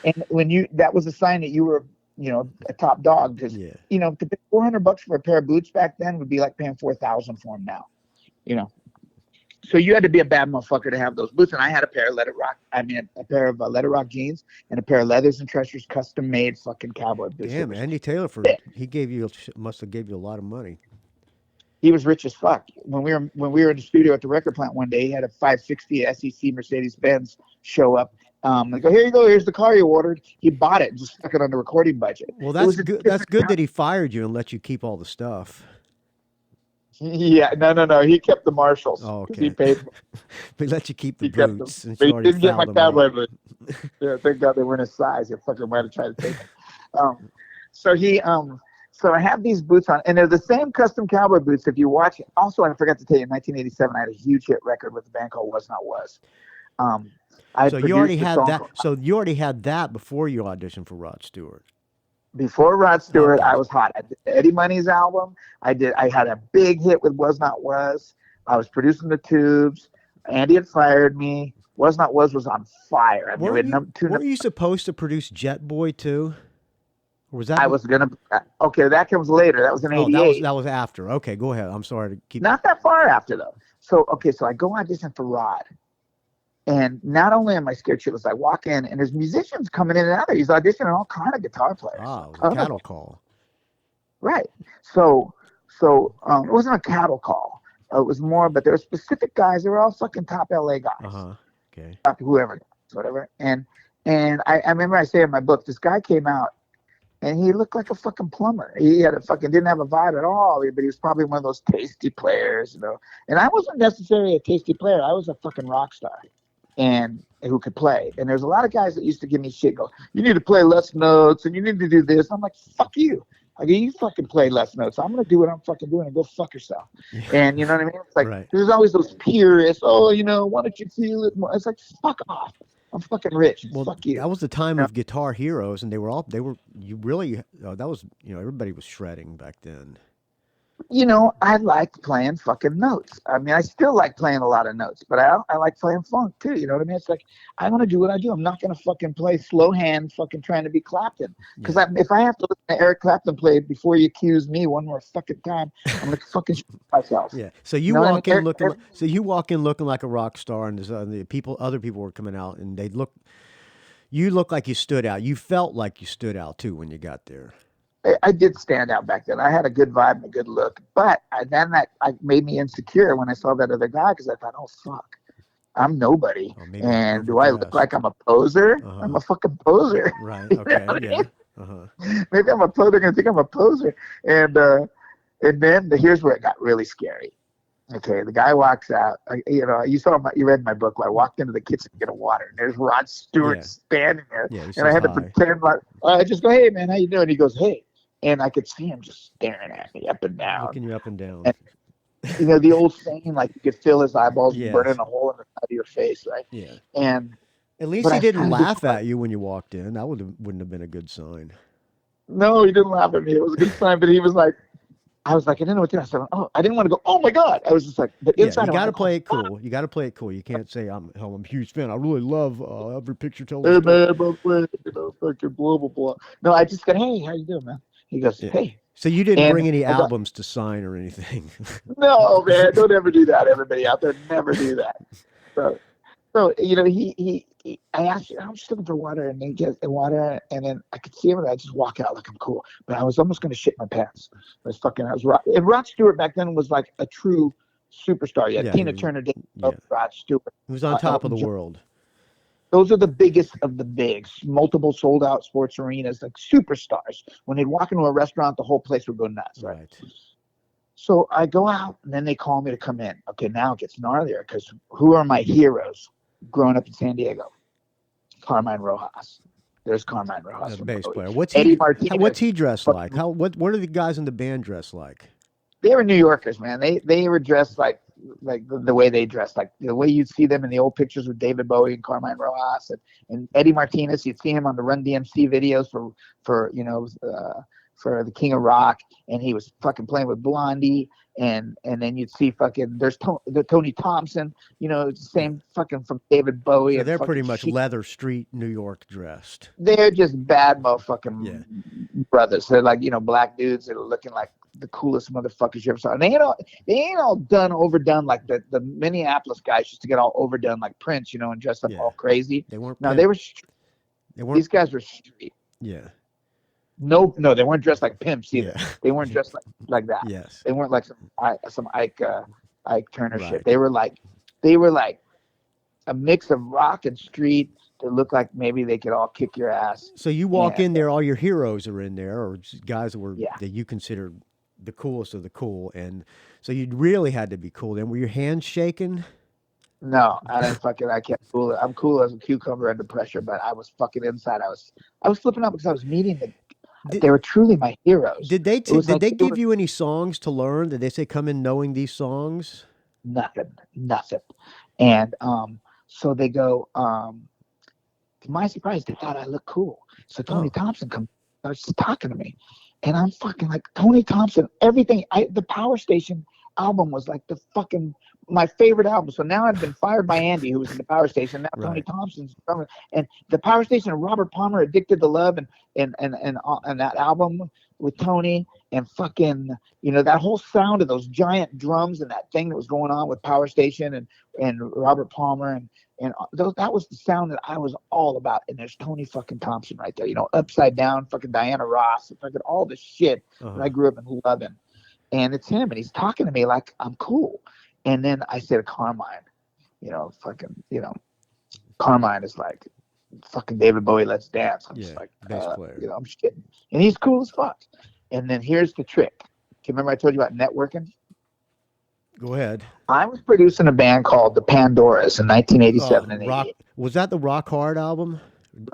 Speaker 4: And that was a sign that you were, you know, a top dog, because you know, to pay $400 for a pair of boots back then would be like paying $4,000 for them now. You know, so you had to be a bad motherfucker to have those boots. And I had a pair of Let It Rock jeans and a pair of Leathers and Treasures custom made fucking cowboy boots.
Speaker 3: Damn, Andy Taylor must have gave you a lot of money.
Speaker 4: He was rich as fuck. When we were in the studio at the record plant one day, he had a 560 SEC Mercedes Benz show up, They go, here you go. Here's the car you ordered. He bought it and just stuck it on the recording budget.
Speaker 3: Well,
Speaker 4: It
Speaker 3: that's
Speaker 4: was a
Speaker 3: good. That's
Speaker 4: different
Speaker 3: good
Speaker 4: time.
Speaker 3: that he fired you and let you keep all the stuff.
Speaker 4: Yeah, no. He kept the Marshalls.
Speaker 3: Oh,
Speaker 4: 'Cause
Speaker 3: okay.
Speaker 4: He paid.
Speaker 3: He let you keep the
Speaker 4: He kept them.
Speaker 3: boots, and
Speaker 4: But
Speaker 3: you
Speaker 4: he
Speaker 3: already
Speaker 4: didn't get my
Speaker 3: fouled them up.
Speaker 4: cowboy boots. Yeah, thank God they weren't his size. He fucking might have tried to take them. So so I have these boots on, and they're the same custom cowboy boots. If you watch, also I forgot to tell you, in 1987, I had a huge hit record with a band called Was Not Was. I
Speaker 3: So you already
Speaker 4: produced a
Speaker 3: had
Speaker 4: song
Speaker 3: that.
Speaker 4: called-
Speaker 3: So you already had that before you auditioned for Rod Stewart.
Speaker 4: Before Rod Stewart,
Speaker 3: Okay.
Speaker 4: I was hot. I did Eddie Money's album. I had a big hit with Was Not Was. I was producing the Tubes. Andy had fired me. Was Not Was on fire. I mean, we had
Speaker 3: Weren't you supposed to produce Jet Boy too? Or was that?
Speaker 4: I was gonna. Okay, that comes later. That was in '88.
Speaker 3: that was after. Okay, go ahead. I'm sorry to keep.
Speaker 4: Not that far after though. So I go audition for Rod, and not only am I scared shitless, I walk in and there's musicians coming in and out there. He's auditioning all kind of guitar players.
Speaker 3: It was a cattle call.
Speaker 4: Right. So it wasn't a cattle call. It was more, but there were specific guys. They were all fucking top LA guys.
Speaker 3: Okay.
Speaker 4: Top whoever, whatever. And I remember I say in my book, this guy came out and he looked like a fucking plumber. He had didn't have a vibe at all, but he was probably one of those tasty players, you know. And I wasn't necessarily a tasty player. I was a fucking rock star and who could play. And there's a lot of guys that used to give me shit, go, you need to play less notes and you need to do this. I'm like, fuck you. Like, you fucking play less notes. I'm going to do what I'm fucking doing and go fuck yourself. And you know what I mean? It's like,
Speaker 3: Right.
Speaker 4: There's always those purists. Oh, why don't you feel it more? It's like, fuck off. I'm fucking rich.
Speaker 3: Well,
Speaker 4: fuck you.
Speaker 3: that was the time of Guitar Heroes, and everybody was shredding back then.
Speaker 4: I liked playing fucking notes. I mean, I still like playing a lot of notes, but I like playing funk too. You know what I mean? It's like, I want to do what I do. I'm not going to fucking play slow hand fucking trying to be Clapton. Because if I have to listen to Eric Clapton play Before You Accuse Me one more fucking time, I'm going to fucking shit myself.
Speaker 3: Yeah. So you walk in looking like a rock star, and there's other people were coming out, and you look like you stood out. You felt like you stood out too when you got there.
Speaker 4: I did stand out back then. I had a good vibe and a good look, but then that made me insecure when I saw that other guy, because I thought, oh fuck, I'm nobody, and do I look like I'm a poser? I'm a fucking poser.
Speaker 3: Right. Okay. Yeah.
Speaker 4: Maybe I'm a poser. They're gonna think I'm a poser, and then here's where it got really scary. Okay, the guy walks out. You read my book. Where I walked into the kitchen to get a water, and there's Rod Stewart standing there, and I had to pretend like I just go, "Hey man, how you doing?" He goes, "Hey," and I could see him just staring at me up and down,
Speaker 3: looking you up and down.
Speaker 4: And, the old saying, like you could feel his eyeballs burning a hole in the side of your face, right?
Speaker 3: Yeah.
Speaker 4: And
Speaker 3: at least he didn't laugh at you when you walked in. That wouldn't have been a good sign.
Speaker 4: No, he didn't laugh at me. It was a good sign, but he was like. I was like, I didn't know what to do. I said, oh, I didn't want to go, oh my God. I was just like, but inside
Speaker 3: you got to play it cool. You got to play it cool. You can't say, I'm a huge fan. I really love every picture telling
Speaker 4: hey, man, fucking blah, blah, blah. No, I just said, hey, how you doing, man? He goes, hey.
Speaker 3: So you didn't bring any albums to sign or anything?
Speaker 4: No, man, don't ever do that. Everybody out there, never do that. So I asked, I'm just looking for water, and he gets water, and then I could see him, and I just walk out like I'm cool. But I was almost going to shit my pants. And Rod Stewart back then was like a true superstar. Yeah, Tina Turner did Rod Stewart.
Speaker 3: He was on top of the world.
Speaker 4: Those are the biggest of the bigs. Multiple sold out sports arenas, like superstars. When they'd walk into a restaurant, the whole place would go nuts. Right. So I go out, and then they call me to come in. Okay, now it gets gnarlier, because who are my heroes growing up in San Diego? Carmine Rojas. There's Carmine Rojas.
Speaker 3: The bass player.
Speaker 4: What's
Speaker 3: he dressed like? What are the guys in the band dressed like?
Speaker 4: They were New Yorkers, man. They were dressed like the way they dressed, like the way you'd see them in the old pictures with David Bowie and Carmine Rojas and Eddie Martinez. You'd see him on the Run DMC videos for the King of Rock, and he was fucking playing with Blondie, and then you'd see there's Tony Thompson, the same fucking from David Bowie.
Speaker 3: So they're pretty much Leather Street, New York dressed.
Speaker 4: They're just bad motherfucking brothers. They're like, black dudes that are looking like the coolest motherfuckers you ever saw. And they ain't all overdone like the Minneapolis guys used to get all overdone like Prince, and dress up all crazy.
Speaker 3: They weren't.
Speaker 4: No, they weren't. These guys were street.
Speaker 3: Yeah.
Speaker 4: No, they weren't dressed like pimps either. Yeah. They weren't dressed like that.
Speaker 3: Yes.
Speaker 4: They weren't like some Ike Turner
Speaker 3: right.
Speaker 4: shit. They were like a mix of rock and street, that look like maybe they could all kick your ass.
Speaker 3: So you walk
Speaker 4: And,
Speaker 3: in there, all your heroes are in there, or guys
Speaker 4: Yeah.
Speaker 3: that you consider the coolest of the cool, and so you really had to be cool. Then were your hands shaking?
Speaker 4: No, I can't cool it. I'm cool as a cucumber under pressure, but I was fucking inside. I was flipping out because I was meeting they were truly my heroes.
Speaker 3: Did they
Speaker 4: It was
Speaker 3: did
Speaker 4: like
Speaker 3: they give you any songs to learn? Did they say come in knowing these songs?
Speaker 4: nothing? And so they go, to my surprise, they thought I looked cool. So Tony Thompson starts talking to me, and I'm fucking like, Tony Thompson, everything. The Power Station album was like my favorite album. So now I've been fired by Andy, who was in the Power Station. Now Tony Thompson's drummer, and the Power Station and Robert Palmer, Addicted to Love, and that album with Tony, and fucking, that whole sound of those giant drums and that thing that was going on with Power Station and Robert Palmer and that was the sound that I was all about. And there's Tony fucking Thompson right there, Upside Down, fucking Diana Ross, fucking all the shit that I grew up in loving. And it's him, and he's talking to me like I'm cool. And then I said Carmine, Carmine is like fucking David Bowie, Let's Dance. I'm just like,
Speaker 3: bass player.
Speaker 4: I'm shitting. And he's cool as fuck. And then here's the trick. Do you remember I told you about networking?
Speaker 3: Go ahead.
Speaker 4: I was producing a band called the Pandoras in 1987 and 88.
Speaker 3: Was that the Rock Hard album?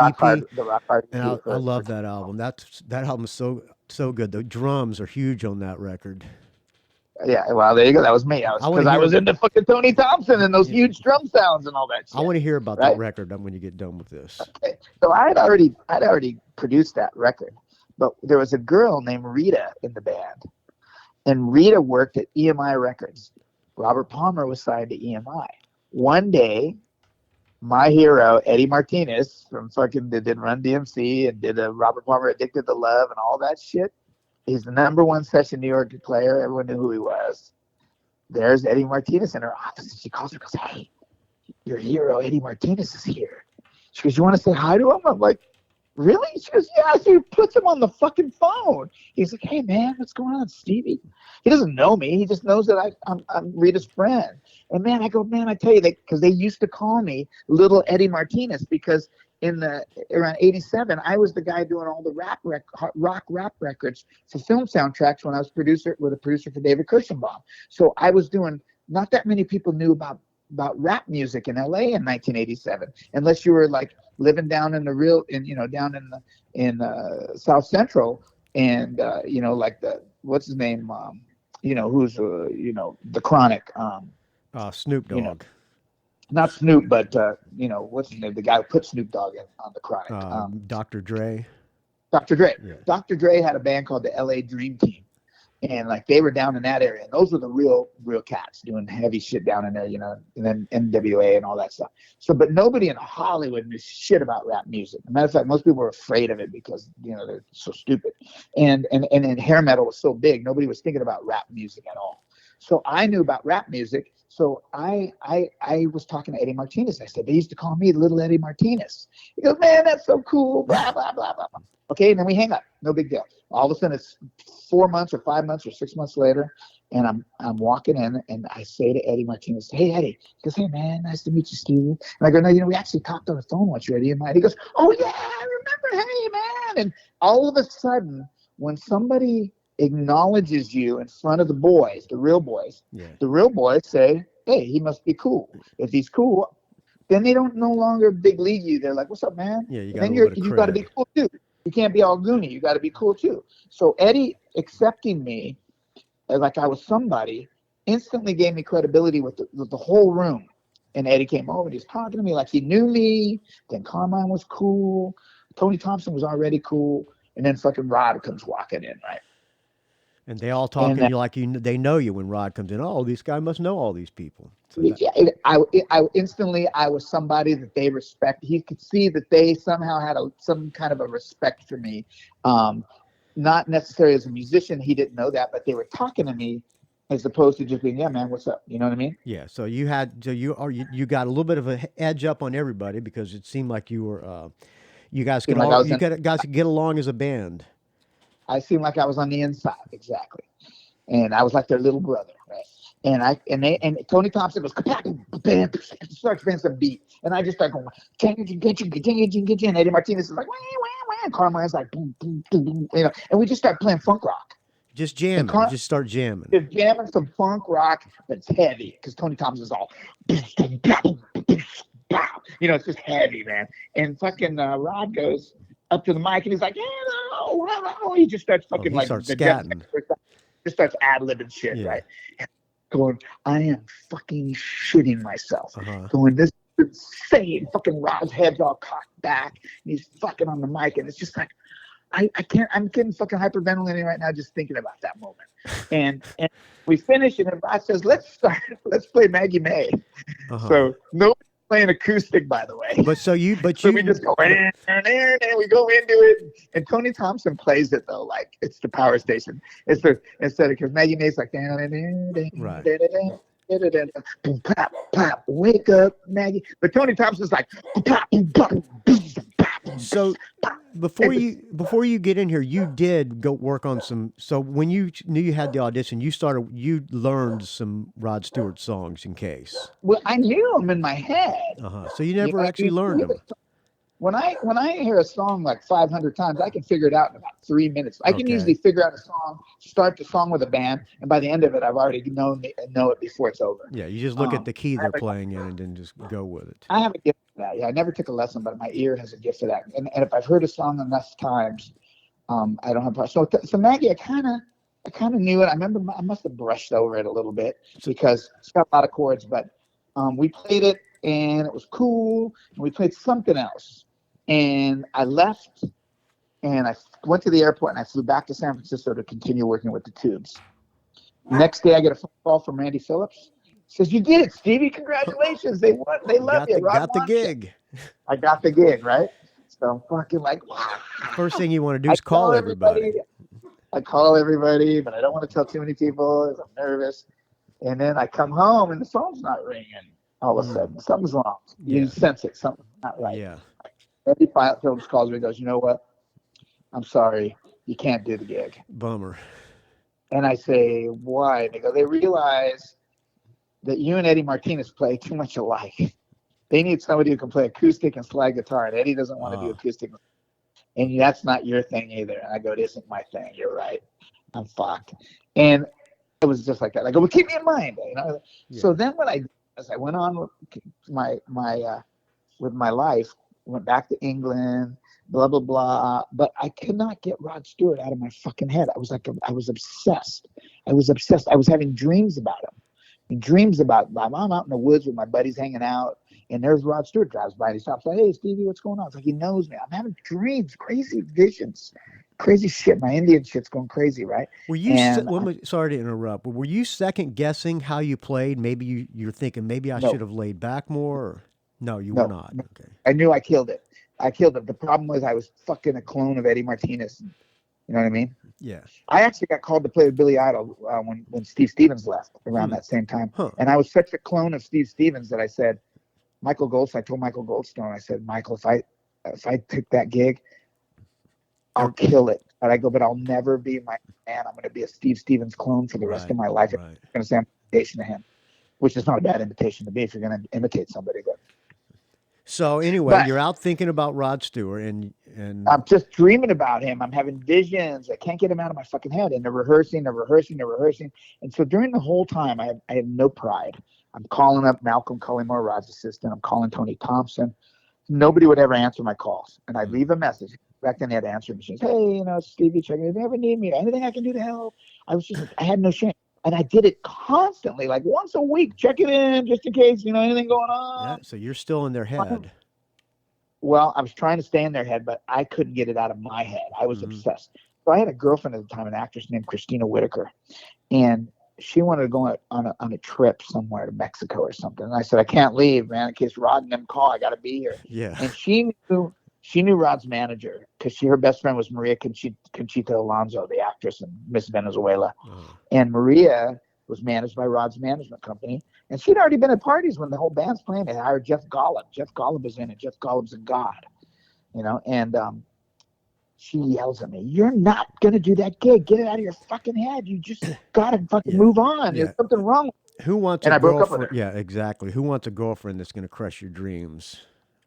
Speaker 4: Rock
Speaker 3: EP?
Speaker 4: Hard, the Rock Hard.
Speaker 3: And I love that album. That album is so good. The drums are huge on that record.
Speaker 4: Yeah, well, there you go. That was me. I was into fucking Tony Thompson and those huge drum sounds and all that shit.
Speaker 3: I want to hear about that record when you get done with this.
Speaker 4: Okay. So I'd already produced that record, but there was a girl named Rita in the band, and Rita worked at EMI Records. Robert Palmer was signed to EMI. One day, my hero Eddie Martinez from fucking that did Run DMC and did a Robert Palmer Addicted to Love and all that shit. He's the #1 session New York player. Everyone knew who he was. There's Eddie Martinez in her office. And she calls her and goes, "Hey, your hero, Eddie Martinez, is here." She goes, "You want to say hi to him?" I'm like, "Really?" She goes, "Yeah." She puts him on the fucking phone. He's like, "Hey, man, what's going on, Stevie?" He doesn't know me. He just knows that I'm Rita's friend. And man, I go, "Man, I tell you," because they used to call me Little Eddie Martinez because around 87, I was the guy doing all the rock rap records for film soundtracks when I was a producer for David Kirschenbaum. So I was doing, not that many people knew about rap music in LA in 1987, unless you were like living down in down in South Central and like what's his name, who's the Chronic,
Speaker 3: Snoop Dogg.
Speaker 4: Not Snoop, but what's his name? The guy who put Snoop Dogg on the Chronic.
Speaker 3: Dr. Dre.
Speaker 4: Dr. Dre.
Speaker 3: Yeah.
Speaker 4: Dr. Dre had a band called the LA Dream Team, and like they were down in that area, and those were the real cats doing heavy shit down in there, and then NWA and all that stuff. So, but nobody in Hollywood knew shit about rap music. As a matter of fact, most people were afraid of it because they're so stupid, and hair metal was so big, nobody was thinking about rap music at all. So I knew about rap music. So I was talking to Eddie Martinez. I said, they used to call me Little Eddie Martinez. He goes, "Man, that's so cool, blah, blah, blah, blah." Okay, and then we hang up. No big deal. All of a sudden, it's 4 months or 5 months or 6 months later, and I'm walking in, and I say to Eddie Martinez, "Hey, Eddie." He goes, "Hey, man, nice to meet you, Stevie." And I go, "No, we actually talked on the phone once, you Eddie." And he goes, "Oh, yeah, I remember. Hey, man." And all of a sudden, when somebody acknowledges you in front of the boys, the real boys say, "Hey, he must be cool." If he's cool, then they don't no longer big league you. They're like, "What's up, man?"
Speaker 3: Yeah, you
Speaker 4: got to be cool too. You can't be all goony. You got to be cool too. So Eddie accepting me like I was somebody instantly gave me credibility with the whole room. And Eddie came over and he was talking to me like he knew me. Then Carmine was cool. Tony Thompson was already cool. And then fucking Rod comes walking in, right?
Speaker 3: And they all talking to you like they know you when Rod comes in. "Oh, this guy must know all these people." So
Speaker 4: I instantly was somebody that they respect. He could see that they somehow had some kind of a respect for me. Not necessarily as a musician, he didn't know that, but they were talking to me as opposed to just being, "Yeah, man, what's up?" You know what I mean?
Speaker 3: Yeah. So you got a little bit of an edge up on everybody because it seemed like you were you guys could get along as a band.
Speaker 4: I seemed like I was on the inside, exactly. And I was like their little brother, right? And Tony Thompson goes, bam, starts playing some beat, and I just start going, and Eddie Martinez is like, wah, wah, wah, and Carmine's like, boom, boom, boom, boom, and we just start playing funk rock.
Speaker 3: Just jamming. Just start jamming.
Speaker 4: Just jamming some funk rock that's heavy, because Tony Thompson's all, it's just heavy, man. And fucking Rod goes up to the mic, and he's like, hello. He just starts fucking
Speaker 3: he starts scatting.
Speaker 4: Just starts ad-libbing shit, right? Going, I am fucking shitting myself. Going, this is insane. Fucking Rod's head's all cocked back, and he's fucking on the mic, and it's just like, I can't. I'm getting fucking hyperventilating right now just thinking about that moment. And we finish, and then Rod says, let's play Maggie May. So nobody's playing acoustic, by the way.
Speaker 3: So we just go
Speaker 4: and we go into it, and Tony Thompson plays it though like it's the power station. Instead of, because Maggie May's like right. Wake up, Maggie. But Tony Thompson's like
Speaker 3: so before you get in here, you did go work on some. So when you knew you had the audition, you learned some Rod Stewart songs in case.
Speaker 4: Well, I knew them in my head.
Speaker 3: So you never actually learned them.
Speaker 4: When I hear a song like 500 times, I can figure it out in about 3 minutes. I can usually figure out a song, start the song with a band, and by the end of it, I've already know it before it's over.
Speaker 3: Yeah, you just look at the key they're playing in and then just go with it.
Speaker 4: I have a gift for that. Yeah, I never took a lesson, but my ear has a gift for that. And if I've heard a song enough times, I don't have a problem. So Maggie, I kind of knew it. I remember I must have brushed over it a little bit because it's got a lot of chords, but we played it and it was cool. And we played something else. And I left, and I went to the airport, and I flew back to San Francisco to continue working with the Tubes. Next day, I get a phone call from Randy Phillips. Says, "You did it, Stevie! Congratulations! They won. They love you.
Speaker 3: Got the gig.
Speaker 4: I got the gig, right? So I'm fucking like, wow.
Speaker 3: First thing you want to do is call everybody.
Speaker 4: I call everybody, but I don't want to tell too many people because I'm nervous. And then I come home, and the phone's not ringing. All of a sudden, something's wrong. You sense it. Something's not right.
Speaker 3: Yeah.
Speaker 4: Randy Phillips calls me and goes, you know what? I'm sorry. You can't do the gig.
Speaker 3: Bummer.
Speaker 4: And I say, why? They go, they realize that you and Eddie Martinez play too much alike. They need somebody who can play acoustic and slide guitar, and Eddie doesn't want to do acoustic. And that's not your thing either. And I go, it isn't my thing. You're right. I'm fucked. And it was just like that. I go, well, keep me in mind. Yeah. So then what I did is I went on with my life, went back to England, blah, blah, blah. But I could not get Rod Stewart out of my fucking head. I was obsessed. I was having dreams about him. And dreams about my mom out in the woods with my buddies hanging out. And there's Rod Stewart drives by and he stops like, hey, Stevie, what's going on? It's like he knows me. I'm having dreams, crazy visions, crazy shit. My Indian shit's going crazy, right?
Speaker 3: Were you, sorry to interrupt, but were you second guessing how you played? Maybe you're thinking maybe I should have laid back more? Or? No, you were not. Okay.
Speaker 4: I knew I killed it. The problem was I was fucking a clone of Eddie Martinez. You know what I mean?
Speaker 3: Yeah.
Speaker 4: I actually got called to play with Billy Idol when Steve Stevens left around that same time. And I was such a clone of Steve Stevens that I said, I told Michael Goldstone, I said, Michael, if I took that gig, I'll kill it. And I go, but I'll never be my man. I'm going to be a Steve Stevens clone for the rest of my life. I'm going to say I'm an invitation to him, which is not a bad invitation to me if you're going to imitate somebody. But
Speaker 3: so anyway, you're out thinking about Rod Stewart and
Speaker 4: I'm just dreaming about him. I'm having visions. I can't get him out of my fucking head. And they're rehearsing. And so during the whole time, I had no pride. I'm calling up Malcolm Cullingmore, Rod's assistant. I'm calling Tony Thompson. Nobody would ever answer my calls. And I'd leave a message. Back then they had answering machines. Hey, Stevie, check it. If you ever need me, anything I can do to help. I had no shame. And I did it constantly, like once a week, checking in just in case, anything going on.
Speaker 3: Yeah, so you're still in their head.
Speaker 4: Well, I was trying to stay in their head, but I couldn't get it out of my head. I was obsessed. So I had a girlfriend at the time, an actress named Christina Whitaker. And she wanted to go on a trip somewhere to Mexico or something. And I said, I can't leave, man, in case Rod and them call. I got to be here.
Speaker 3: Yeah.
Speaker 4: And she knew Rod's manager because her best friend was Maria Conchita Alonso, the actress in Miss Venezuela. And Maria was managed by Rod's management company. And she'd already been at parties when the whole band's playing. They hired Jeff Golub. Jeff Golub was in it. Jeff Golub's a god, and she yells at me, you're not going to do that gig. Get it out of your fucking head. You just got to fucking move on. There's something wrong.
Speaker 3: Who wants
Speaker 4: And
Speaker 3: a
Speaker 4: I broke up with
Speaker 3: girlfriend?
Speaker 4: her.
Speaker 3: Yeah, exactly. Who wants a girlfriend that's going to crush your dreams?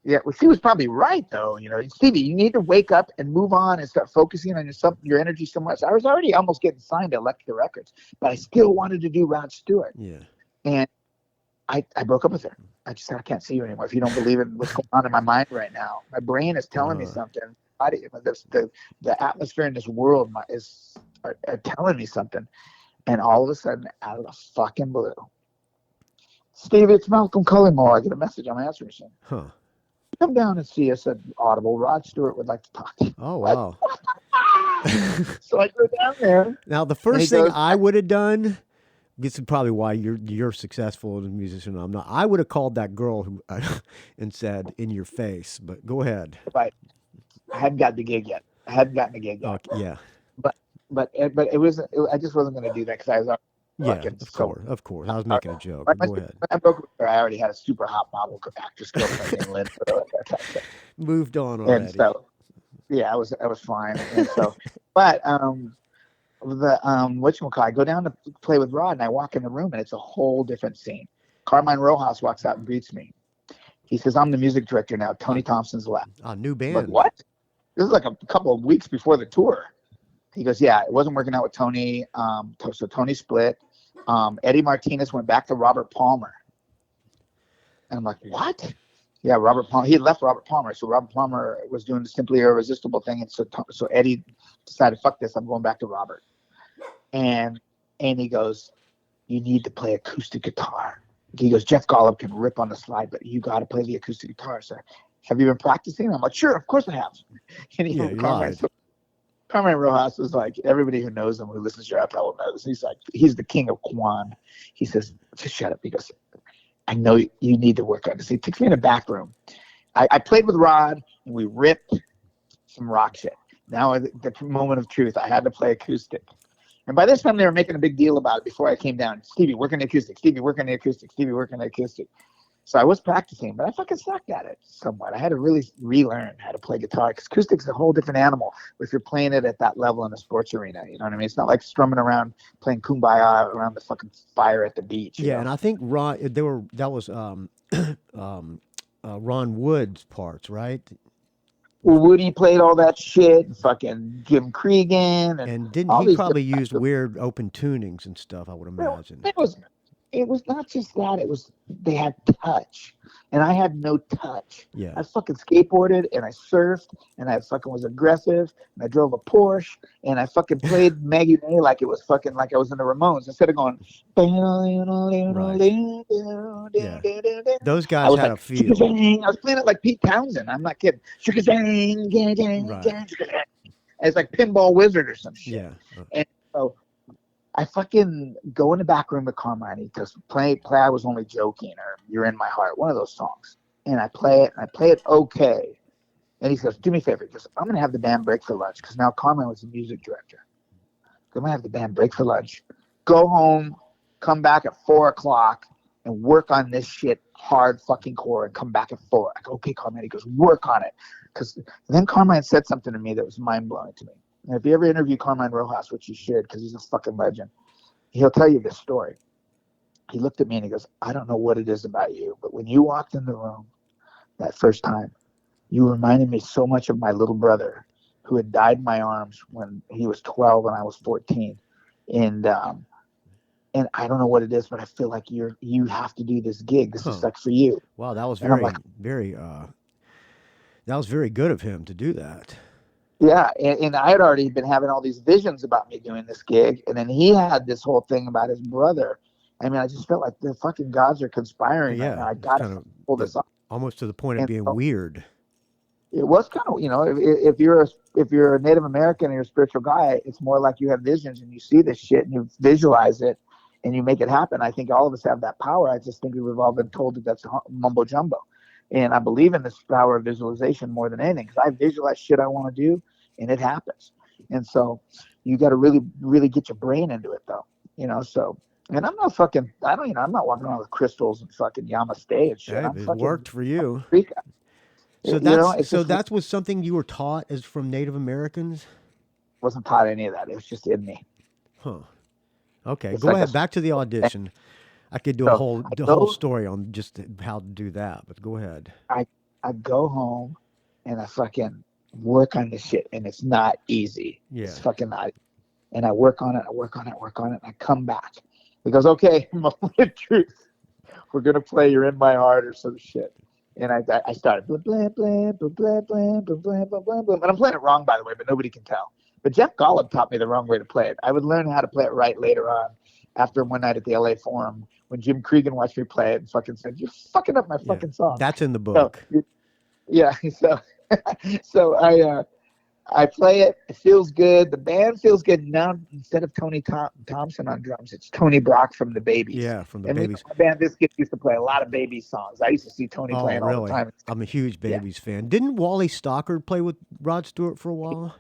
Speaker 4: Yeah, well, she was probably right though. Stevie, you need to wake up and move on and start focusing on your energy somewhere else. I was already almost getting signed to Elektra Records, but I still wanted to do Rod Stewart.
Speaker 3: Yeah.
Speaker 4: And I broke up with her. I just said, I can't see you anymore. If you don't believe in what's going on in my mind right now, my brain is telling me something. The atmosphere in this world is telling me something. And all of a sudden, out of the fucking blue, Stevie, it's Malcolm Cullimore. I get a message on my answering machine.
Speaker 3: Huh.
Speaker 4: Come down and see us at Audible. Rod Stewart would like to talk to you.
Speaker 3: Oh, wow.
Speaker 4: So I go down there.
Speaker 3: Now, the first thing I would have done, this is probably why you're successful as a musician and I'm not. I would have called that girl who and said, in your face, but go ahead.
Speaker 4: Right. I hadn't gotten the gig yet.
Speaker 3: Yeah.
Speaker 4: But it was I just wasn't going to do that because I was
Speaker 3: of course. I was making a joke. Go ahead.
Speaker 4: When I broke with her, I already had a super hot model actress girlfriend named Lynn.
Speaker 3: Moved on already.
Speaker 4: And so, yeah, I was fine. And so, but whatchamacallit, I go down to play with Rod, and I walk in the room, and it's a whole different scene. Carmine Rojas walks out and greets me. He says, "I'm the music director now. Tony Thompson's left."
Speaker 3: A new band.
Speaker 4: I'm like, what? This is like a couple of weeks before the tour. He goes, "Yeah, it wasn't working out with Tony. So Tony split. Eddie Martinez went back to Robert Palmer." And I'm like, "What?" Yeah, Robert Palmer. He had left Robert Palmer, so Robert Palmer was doing the Simply Irresistible thing, and so Eddie decided, "Fuck this, I'm going back to Robert." And he goes, "You need to play acoustic guitar." He goes, "Jeff Golub can rip on the slide, but you got to play the acoustic guitar." So, "Have you been practicing?" I'm like, "Sure, of course I have." And Carmine Rojas was like, everybody who knows him, who listens to your Apple knows. He's like, he's the king of Quan. He says, "Just shut up." He goes, "I know you need to work on this." He takes me in a back room. I played with Rod, and we ripped some rock shit. Now, the moment of truth, I had to play acoustic. And by this time, they were making a big deal about it before I came down. "Stevie, work on the acoustic. Stevie, work on the acoustic. Stevie, work on the acoustic." So I was practicing, but I fucking sucked at it somewhat. I had to really relearn how to play guitar because acoustic's a whole different animal if you're playing it at that level in a sports arena. You know what I mean? It's not like strumming around playing Kumbaya around the fucking fire at the beach.
Speaker 3: Yeah,
Speaker 4: know?
Speaker 3: And I think that was Ron Wood's parts, right?
Speaker 4: Well, Woody played all that shit, and fucking Jim Cregan,
Speaker 3: and didn't he probably use weird open tunings and stuff? I would imagine.
Speaker 4: It was not just that. It was they had touch, and I had no touch.
Speaker 3: Yeah.
Speaker 4: I fucking skateboarded, and I surfed, and I fucking was aggressive, and I drove a Porsche, and I fucking played Maggie May like it was fucking like I was in the Ramones instead of going.
Speaker 3: Yeah. Those guys had a feel.
Speaker 4: I was playing it like Pete Townsend. I'm not kidding. Right. It's like Pinball Wizard or some shit.
Speaker 3: Yeah.
Speaker 4: And so I fucking go in the back room with Carmine. He goes, play I Was Only Joking, or You're in My Heart, one of those songs. And I play it, and I play it okay. And he says, "Do me a favor." He goes, "I'm going to have the band break for lunch," because now Carmine was the music director. "I'm going to have the band break for lunch. Go home, come back at 4 o'clock, and work on this shit hard fucking core, and come back at 4. I go, "Okay, Carmine." He goes, "Work on it." Because then Carmine said something to me that was mind-blowing to me. And if you ever interview Carmine Rojas, which you should, because he's a fucking legend, he'll tell you this story. He looked at me and he goes, "I don't know what it is about you, but when you walked in the room that first time, you reminded me so much of my little brother who had died in my arms when he was 12 and I was 14. And I don't know what it is, but I feel like you have to do this gig. This is like for you."
Speaker 3: Wow, that was that was very good of him to do that.
Speaker 4: Yeah, and I had already been having all these visions about me doing this gig, and then he had this whole thing about his brother. I mean, I just felt like the fucking gods are conspiring.
Speaker 3: Yeah,
Speaker 4: I got to pull this off.
Speaker 3: Almost to the point of being weird.
Speaker 4: It was kind of, if you're a Native American and you're a spiritual guy, it's more like you have visions and you see this shit and you visualize it and you make it happen. I think all of us have that power. I just think we've all been told that that's mumbo jumbo. And I believe in this power of visualization more than anything, because I visualize shit I want to do and it happens. And so you got to really, really get your brain into it though, so. And I'm not fucking, I'm not walking around with crystals and fucking Yamaste and shit.
Speaker 3: Hey, it worked for you. So that was something you were taught as from Native Americans?
Speaker 4: Wasn't taught any of that. It was just in me.
Speaker 3: Huh. Okay, go ahead. Back to the audition. I could do
Speaker 4: So
Speaker 3: the whole story on just how to do that, but go ahead.
Speaker 4: I go home and I fucking work on this shit, and it's not easy.
Speaker 3: Yeah.
Speaker 4: It's fucking not. And I work on it. And I come back. He goes, okay, moment of truth. We're gonna play "You're in My Heart" or some shit. And I started blah blah blah blah blah blah blah blah blah blah blah. And I'm playing it wrong, by the way, but nobody can tell. But Jeff Golub taught me the wrong way to play it. I would learn how to play it right later on, after one night at the LA Forum when Jim Cregan watched me play it and fucking said, "You're fucking up my fucking song."
Speaker 3: That's in the book.
Speaker 4: So, yeah. So I play it. It feels good. The band feels good. Now, instead of Tony Thompson on drums, it's Tony Brock from the Babies.
Speaker 3: Yeah, from the
Speaker 4: and
Speaker 3: Babies.
Speaker 4: My band, this kid, used to play a lot of Babies songs. I used to see Tony playing all the time.
Speaker 3: I'm a huge Babies fan. Didn't Wally Stockard play with Rod Stewart for a while?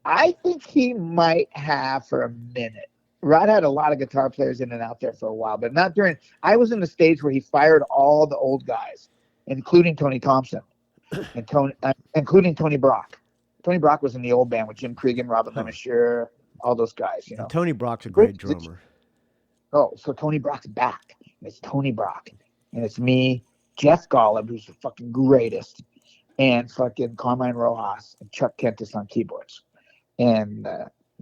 Speaker 4: I think he might have for a minute. Rod had a lot of guitar players in and out there for a while, but not during. I was in the stage where he fired all the old guys, including Tony Thompson, and including Tony Brock. Tony Brock was in the old band with Jim Cregan, Robin Lemisher, all those guys. You know,
Speaker 3: and Tony Brock's a great drummer.
Speaker 4: Oh, so Tony Brock's back, and it's Tony Brock, and it's me, Jeff Golub, who's the fucking greatest, and fucking Carmine Rojas and Chuck Kentis on keyboards, and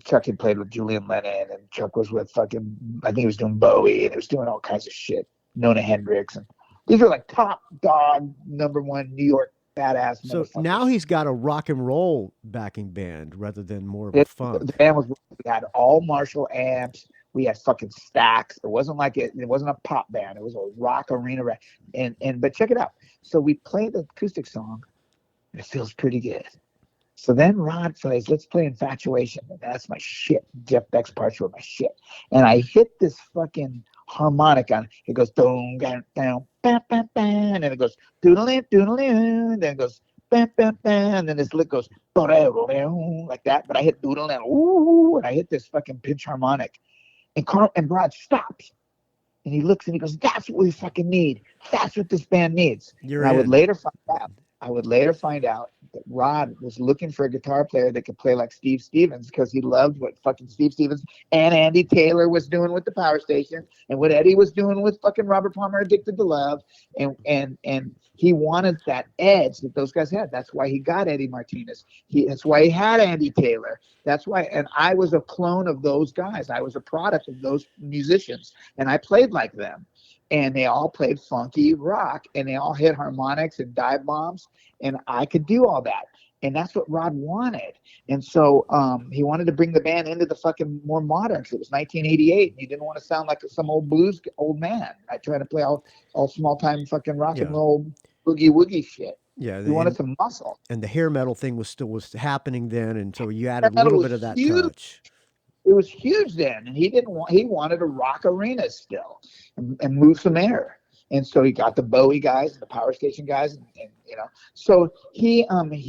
Speaker 4: Chuck had played with Julian Lennon, and Chuck was with fucking, I think he was doing Bowie, and he was doing all kinds of shit, Nona Hendrix, and these are like top dog #1 New York badass.
Speaker 3: So now he's got a rock and roll backing band rather than more of a funk.
Speaker 4: The band we had all Marshall amps. We had fucking stacks. It wasn't it wasn't a pop band. It was a rock arena. But check it out. So we played the acoustic song, and it feels pretty good. So then Rod plays, let's play Infatuation. And that's my shit. Jeff Beck's parts were my shit. And I hit this fucking harmonic on it. It goes down, down, down, bam, bam, bam. And then it goes doodle-in, doodle-in. And then it goes bam, bam, bam. And then this lick goes like that. But I hit doodle-in, ooh, and I hit this fucking pinch harmonic. And Rod stops. And he looks and he goes, that's what we fucking need. That's what this band needs. I would later find out that Rod was looking for a guitar player that could play like Steve Stevens, because he loved what fucking Steve Stevens and Andy Taylor was doing with the Power Station, and what Eddie was doing with fucking Robert Palmer, Addicted to Love, and he wanted that edge that those guys had. That's why he got Eddie Martinez. That's why he had Andy Taylor. That's why, and I was a clone of those guys. I was a product of those musicians, and I played like them. And they all played funky rock, and they all hit harmonics and dive bombs, and I could do all that. And that's what Rod wanted. And so he wanted to bring the band into the fucking more modern. So it was 1988, and he didn't want to sound like some old blues old man. I tried to play all small time fucking rock and roll boogie woogie shit.
Speaker 3: Yeah,
Speaker 4: he wanted some muscle.
Speaker 3: And the hair metal thing was happening then, and so you added a little bit of that touch.
Speaker 4: It was huge then, and he wanted to rock arenas still and move some air. And so he got the Bowie guys and the Power Station guys, and you know. So he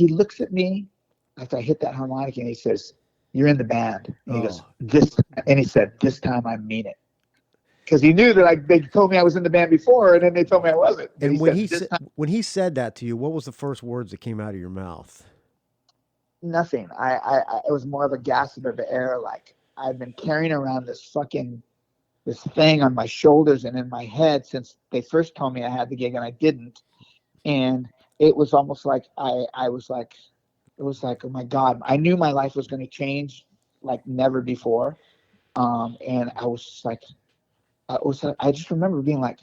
Speaker 4: looks at me after I hit that harmonic, and he says, "You're in the band." And he goes, and he said, "This time I mean it," because he knew that they told me I was in the band before, and then they told me I wasn't.
Speaker 3: And when he said that to you, what was the first words that came out of your mouth?
Speaker 4: Nothing. It was more of a gasp of the air, like I've been carrying around this thing on my shoulders and in my head since they first told me I had the gig, and I didn't. And it was almost like it was like, oh my God, I knew my life was going to change like never before. And I was like, I just remember being like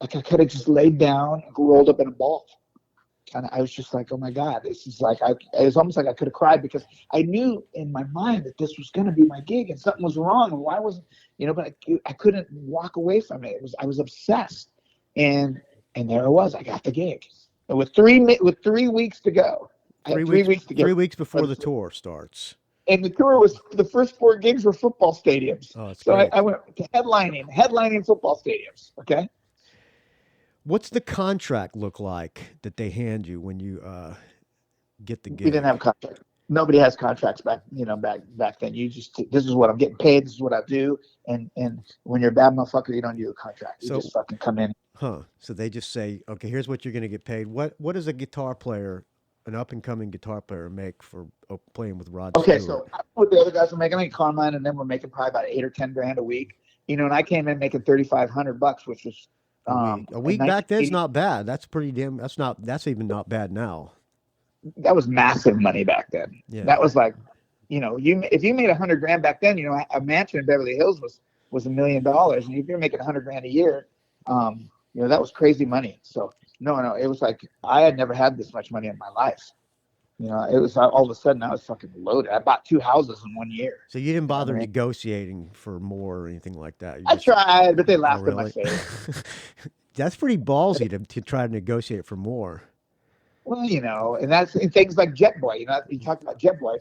Speaker 4: I could have just laid down and rolled up in a ball. And I was just like, oh my God, this is like, it was almost like I could have cried, because I knew in my mind that this was going to be my gig, and something was wrong. And why wasn't, but I couldn't walk away from it. I was obsessed. And there it was. I got the gig. And with 3 weeks to go.
Speaker 3: 3 weeks to go. 3 weeks before the tour starts.
Speaker 4: And the tour was, the first 4 gigs were football stadiums.
Speaker 3: Oh, that's
Speaker 4: so
Speaker 3: great.
Speaker 4: I went to headlining football stadiums. Okay.
Speaker 3: What's the contract look like that they hand you when you get the gig?
Speaker 4: We didn't have contracts. Nobody has contracts back then. You just, this is what I'm getting paid. This is what I do. And when you're a bad motherfucker, you don't do a contract. You just fucking come in.
Speaker 3: Huh. So they just say, okay, here's what you're going to get paid. What does a guitar player, an up and coming guitar player, make for playing with Rod Stewart?
Speaker 4: So what the other guys were making, like Carmine and them were making probably about $8 or $10 grand a week. and I came in making $3,500, which was
Speaker 3: A week back then's not bad. That's pretty damn. That's even not bad now.
Speaker 4: That was massive money back then.
Speaker 3: Yeah.
Speaker 4: That was like, if you made $100,000 back then, a mansion in Beverly Hills was $1 million, and if you're making $100,000 a year, that was crazy money. So no, it was like I had never had this much money in my life. It was all of a sudden I was fucking loaded. I bought 2 houses in 1 year.
Speaker 3: So you didn't bother negotiating for more or anything like that?
Speaker 4: I tried, but they laughed in my
Speaker 3: really?
Speaker 4: face.
Speaker 3: That's pretty ballsy to try to negotiate for more.
Speaker 4: Well, and that's in things like Jet Boy. You talked about Jet Boy.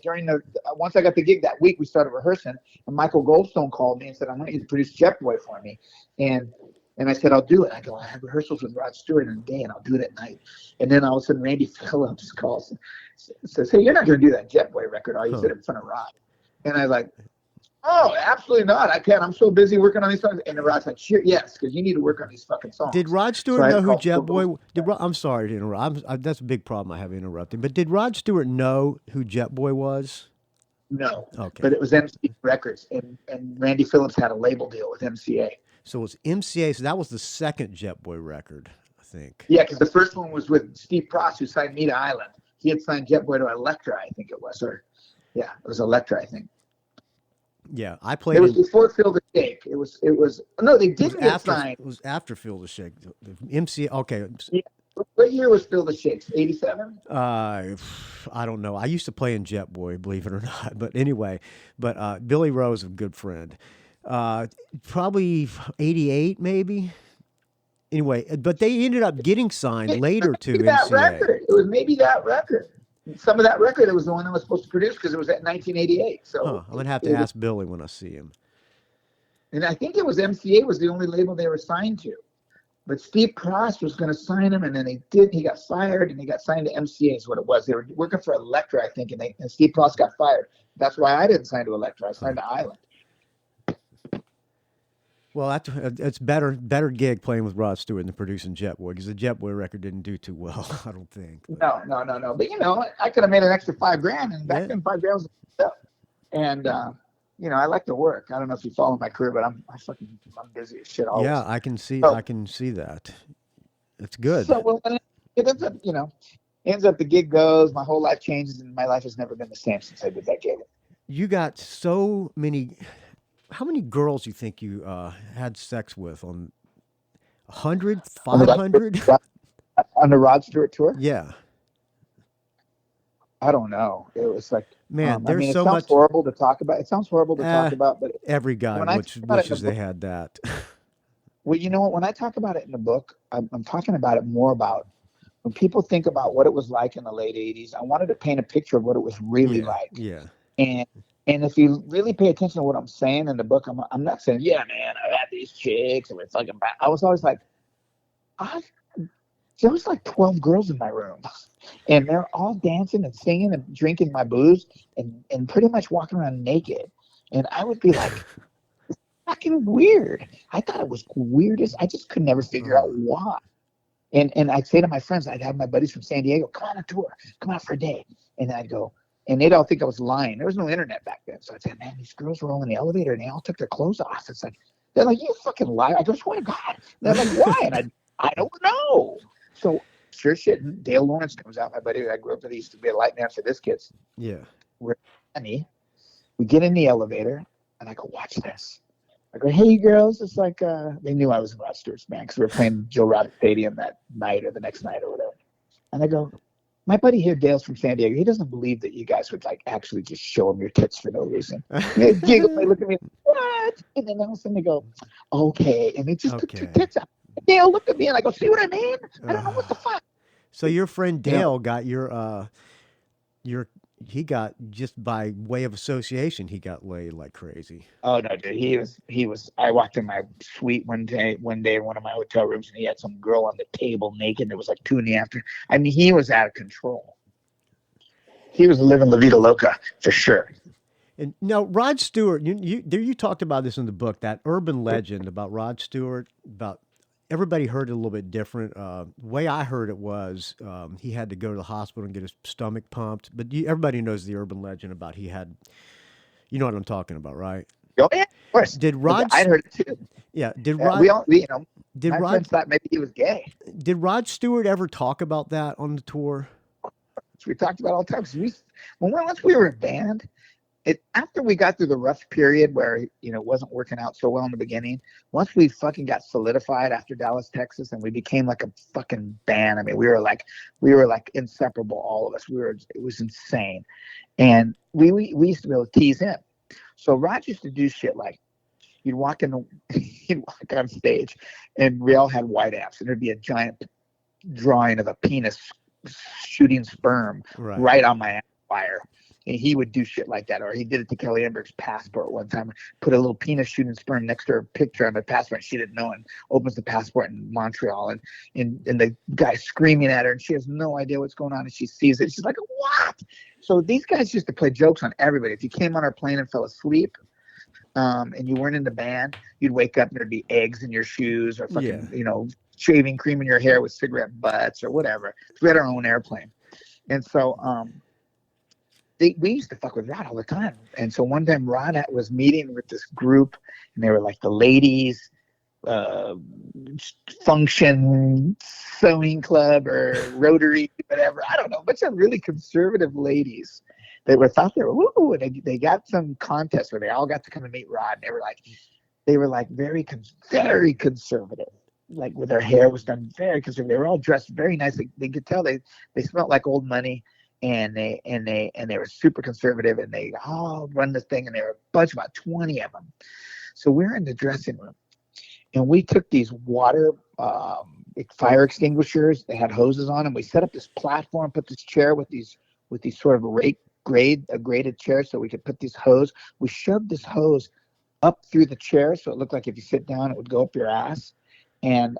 Speaker 4: Once I got the gig that week, we started rehearsing, and Michael Goldstone called me and said, "I want you to produce Jet Boy for me." And I said, "I'll do it." I go, "I have rehearsals with Rod Stewart in the day, and I'll do it at night." And then all of a sudden, Randy Phillips calls, says, "Hey, you're not going to do that Jet Boy record, are you?" He said, "In front of Rod." And I was like, "Oh, absolutely not. I can't. I'm so busy working on these songs." And Rod's like, "Sure, yes, because you need to work on these fucking songs."
Speaker 3: Did Rod Stewart know who Jet Boy? I'm sorry to interrupt. That's a big problem I have interrupting. But did Rod Stewart know who Jet Boy was?
Speaker 4: No.
Speaker 3: Okay.
Speaker 4: But it was MCA Records, and Randy Phillips had a label deal with MCA.
Speaker 3: So it was MCA. So that was the second Jet Boy record, I think.
Speaker 4: Yeah, because the first one was with Steve Pross, who signed me to Island. He had signed Jet Boy to Elektra, I think it was. It was Elektra, I think.
Speaker 3: Yeah, I played.
Speaker 4: It was before Feel the Shake. It was. No, they didn't get signed.
Speaker 3: It was after Feel the Shake. MCA. Okay.
Speaker 4: Yeah. What year was Feel the Shake? 87?
Speaker 3: I don't know. I used to play in Jet Boy, believe it or not. But anyway, Billy Rose, a good friend. Probably 88, maybe. Anyway, but they ended up getting signed later to
Speaker 4: that
Speaker 3: MCA.
Speaker 4: Record. It was maybe that record. Some of that record, it was the one I was supposed to produce because it was at 1988. So
Speaker 3: I'm gonna have to ask Billy when I see him.
Speaker 4: And I think it was MCA was the only label they were signed to. But Steve Pross was going to sign him, and then he got fired, and he got signed to MCA is what it was. They were working for Elektra, I think, and Steve Pross got fired. That's why I didn't sign to Elektra. I signed to Island.
Speaker 3: Well, it's better gig playing with Rod Stewart than producing Jet Boy, because the Jet Boy record didn't do too well, I don't think.
Speaker 4: But. No. But, I could have made an extra $5,000, and back then $5,000 was stuff. And, I like to work. I don't know if you follow my career, but I'm busy as shit always.
Speaker 3: Yeah, I can see that. It's good.
Speaker 4: So, well, it ends up, the gig goes, my whole life changes, and my life has never been the same since I did that gig.
Speaker 3: You got so many. How many girls do you think you had sex with? On 100, 500?
Speaker 4: On the Rod Stewart tour?
Speaker 3: Yeah.
Speaker 4: I don't know. It was like,
Speaker 3: man, there's so
Speaker 4: much. It
Speaker 3: sounds
Speaker 4: horrible to talk about. It sounds horrible to talk about, but
Speaker 3: every guy wishes they had that.
Speaker 4: Well, you know what? When I talk about it in the book, I'm talking about it more about when people think about what it was like in the late 80s. I wanted to paint a picture of what it was really like.
Speaker 3: Yeah.
Speaker 4: And if you really pay attention to what I'm saying in the book, I'm not saying, yeah, man, I had these chicks and we're fucking bad. I was always like, there was like 12 girls in my room, and they're all dancing and singing and drinking my booze and pretty much walking around naked. And I would be like, it's fucking weird. I thought it was weirdest. I just could never figure out why. And I'd say to my friends, I'd have my buddies from San Diego, come on a tour, come out for a day. And I'd go, and they'd all think I was lying. There was no internet back then. So I'd say, man, these girls were all in the elevator and they all took their clothes off. It's like, they're like, you fucking liar. I go, swear to God. They're like, why? And I don't know. So sure shit, Dale Lawrence comes out, my buddy I grew up with. He used to be a light man for this kids.
Speaker 3: Yeah.
Speaker 4: We're funny. We get in the elevator and I go, watch this. I go, hey girls, it's like they knew I was in Rod Stewart's band because we were playing Joe Rogers Stadium that night or the next night or whatever. And I go, my buddy here, Dale's from San Diego. He doesn't believe that you guys would like actually just show him your tits for no reason. They giggle, they look at me, what? And then all of a sudden they go, okay. And they just took two tits out. Dale looked at me and I go, see what I mean? I don't know what the fuck.
Speaker 3: So your friend Dale got he got, just by way of association, he got laid like crazy.
Speaker 4: Oh no, dude. He was I walked in my suite one day in one of my hotel rooms, and he had some girl on the table naked. It was like 2 PM. I mean, he was out of control. He was living La Vida Loca for sure.
Speaker 3: And now Rod Stewart, you talked about this in the book, that urban legend about Rod Stewart, about everybody heard it a little bit different. The way I heard it was he had to go to the hospital and get his stomach pumped. But everybody knows the urban legend about he had, you know what I'm talking about, right?
Speaker 4: Oh, yeah. course.
Speaker 3: Did Rod?
Speaker 4: I'd heard it too.
Speaker 3: Yeah. Did Rod?
Speaker 4: My friends thought maybe he was gay.
Speaker 3: Did Rod Stewart ever talk about that on the tour?
Speaker 4: Which we talked about all the time. Once we were a band, after we got through the rough period where it wasn't working out so well in the beginning, once we fucking got solidified after Dallas, Texas, and we became like a fucking band. I mean, we were like inseparable, all of us. It was insane, and we used to be able to tease him. So Rod used to do shit like he'd walk on stage, and we all had white amps, and there'd be a giant drawing of a penis shooting sperm right on my amplifier. And he would do shit like that. Or he did it to Kelly Emberg's passport one time. Put a little penis shooting sperm next to her picture on the passport. And she didn't know, and opens the passport in Montreal. And the guy's screaming at her, and she has no idea what's going on. And she sees it. She's like, what? So these guys used to play jokes on everybody. If you came on our plane and fell asleep, and you weren't in the band, you'd wake up and there'd be eggs in your shoes, or fucking, shaving cream in your hair with cigarette butts or whatever. We had our own airplane. And so, we used to fuck with Rod all the time. And so one time Rod was meeting with this group, and they were like the ladies function sewing club or Rotary, whatever. I don't know. A bunch of really conservative ladies that thought they were woo. And they got some contest where they all got to come and meet Rod. And they were like very conservative. Like with their hair was done very conservative. They were all dressed very nicely. They could tell they smelled like old money. And they were super conservative, and they all run this thing, and there were a bunch, about 20 of them. So we're in the dressing room, and we took these water fire extinguishers. They had hoses on them. We set up this platform, put this chair with these sort of a graded chair, so we could put this hose. We shoved this hose up through the chair, so it looked like if you sit down, it would go up your ass. And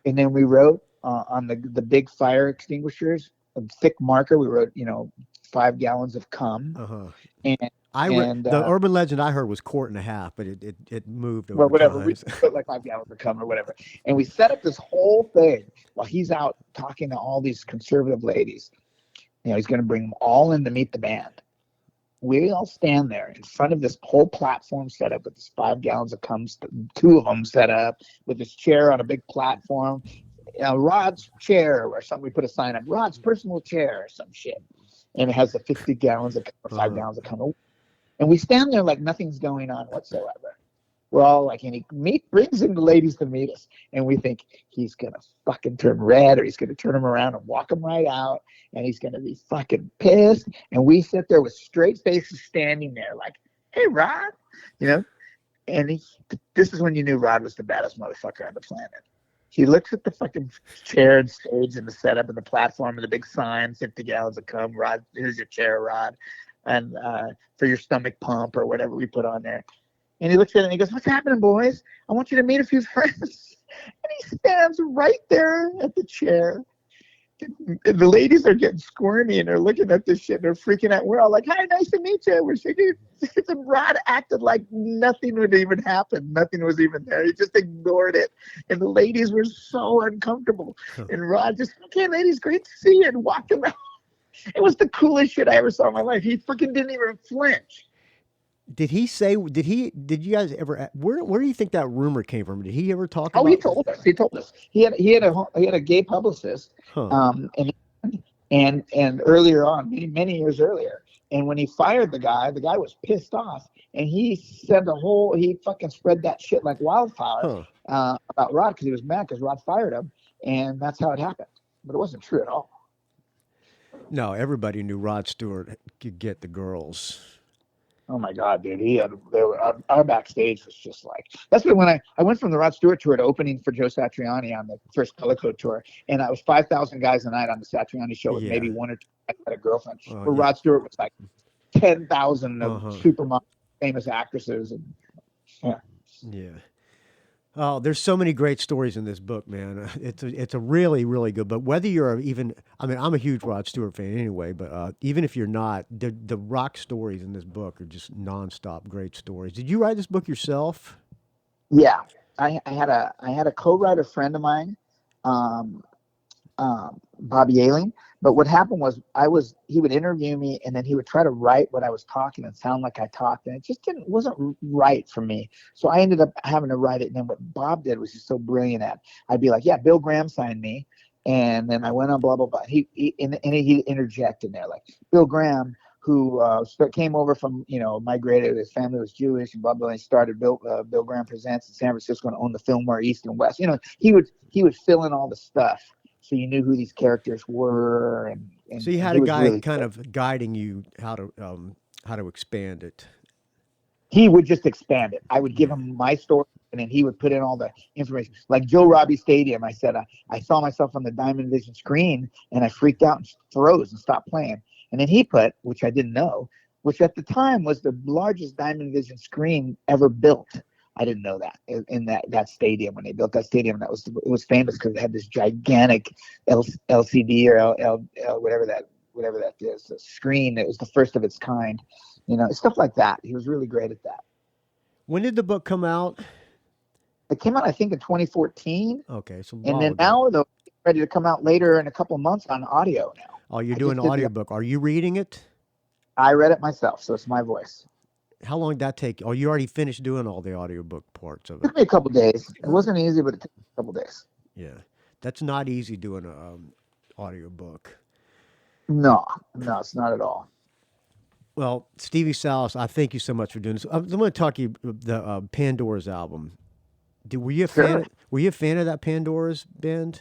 Speaker 4: then we wrote on the big fire extinguishers, a thick marker. We wrote, 5 gallons of cum.
Speaker 3: Uh-huh. And the urban legend I heard was quart and a half, but it moved over
Speaker 4: whatever.
Speaker 3: time.
Speaker 4: We put like 5 gallons of cum or whatever. And we set up this whole thing while he's out talking to all these conservative ladies. He's going to bring them all in to meet the band. We all stand there in front of this whole platform set up with this 5 gallons of cum, 2 of them set up with this chair on a big platform. Rod's chair or something. We put a sign up, Rod's personal chair or some shit. And it has the 50 gallons of cum, or 5 gallons of cum. And we stand there like nothing's going on whatsoever. We're all like, and he brings in the ladies to meet us. And we think he's going to fucking turn red, or he's going to turn them around and walk them right out. And he's going to be fucking pissed. And we sit there with straight faces standing there like, hey, Rod, And this is when you knew Rod was the baddest motherfucker on the planet. He looks at the fucking chair and stage and the setup and the platform and the big sign, 50 gallons of cum. Rod, here's your chair, Rod, and for your stomach pump or whatever we put on there. And he looks at it and he goes, what's happening, boys? I want you to meet a few friends. And he stands right there at the chair. And the ladies are getting squirmy, and they're looking at this shit and they're freaking out. We're all like, hi, nice to meet you. We're shaking. And Rod acted like nothing would even happen. Nothing was even there. He just ignored it. And the ladies were so uncomfortable. And Rod just, okay, ladies, great to see you, and walked around. It was the coolest shit I ever saw in my life. He freaking didn't even flinch.
Speaker 3: Did you guys ever, where do you think that rumor came from? Did he ever talk about
Speaker 4: he told us. He had a gay publicist, and earlier on, many years earlier. And when he fired the guy was pissed off, and he fucking spread that shit like wildfire about Rod, because he was mad because Rod fired him, and that's how it happened. But it wasn't true at all.
Speaker 3: No, everybody knew Rod Stewart could get the girls.
Speaker 4: Oh my God, dude! Our backstage was just like, that's when I went from the Rod Stewart tour to opening for Joe Satriani on the first Color Code tour, and I was 5,000 guys a night on the Satriani show with maybe 1 or 2 that had a girlfriend. Where Rod Stewart was like 10,000 of super famous actresses, and
Speaker 3: yeah. Oh, there's so many great stories in this book, man. It's a really, really good book. Whether you're I'm a huge Rod Stewart fan anyway, but even if you're not, the rock stories in this book are just nonstop great stories. Did you write this book yourself?
Speaker 4: Yeah, I had a co-writer friend of mine, Bobby Ailing. But what happened was he would interview me, and then he would try to write what I was talking and sound like I talked, and it just wasn't right for me. So I ended up having to write it. And then what Bob did was just so brilliant at. I'd be like, yeah, Bill Graham signed me, and then I went on blah blah blah. He'd interject in there like Bill Graham, who came over from, migrated. His family was Jewish and blah blah. And he started Bill Graham Presents in San Francisco and owned the Fillmore East and West. He would fill in all the stuff. So you knew who these characters were, and
Speaker 3: so you had a guy really kind of guiding you how to expand it.
Speaker 4: He would just expand it. I would give him my story, and then he would put in all the information. Like Joe Robbie Stadium, I said I saw myself on the Diamond Vision screen, and I freaked out and froze and stopped playing. And then he put, which I didn't know, which at the time was the largest Diamond Vision screen ever built. I didn't know that in that stadium. When they built that stadium, it was famous because it had this gigantic LCD or whatever that is, a screen that was the first of its kind, stuff like that. He was really great at that.
Speaker 3: When did the book come out?
Speaker 4: It came out, I think, in 2014.
Speaker 3: Okay, so
Speaker 4: and then now though, it's ready to come out later in a couple of months on audio now.
Speaker 3: Oh, you're doing an audiobook. Are you reading it?
Speaker 4: I read it myself, so it's my voice.
Speaker 3: How long did that take? Oh, you already finished doing all the audiobook parts of it.
Speaker 4: It took me a couple of days. It wasn't easy, but it took me a couple of days.
Speaker 3: Yeah. That's not easy doing an audiobook.
Speaker 4: No, it's not at all.
Speaker 3: Well, Stevie Salas, I thank you so much for doing this. I'm going to talk to you the Pandora's album. Were you a fan? Were you a fan of that Pandora's band?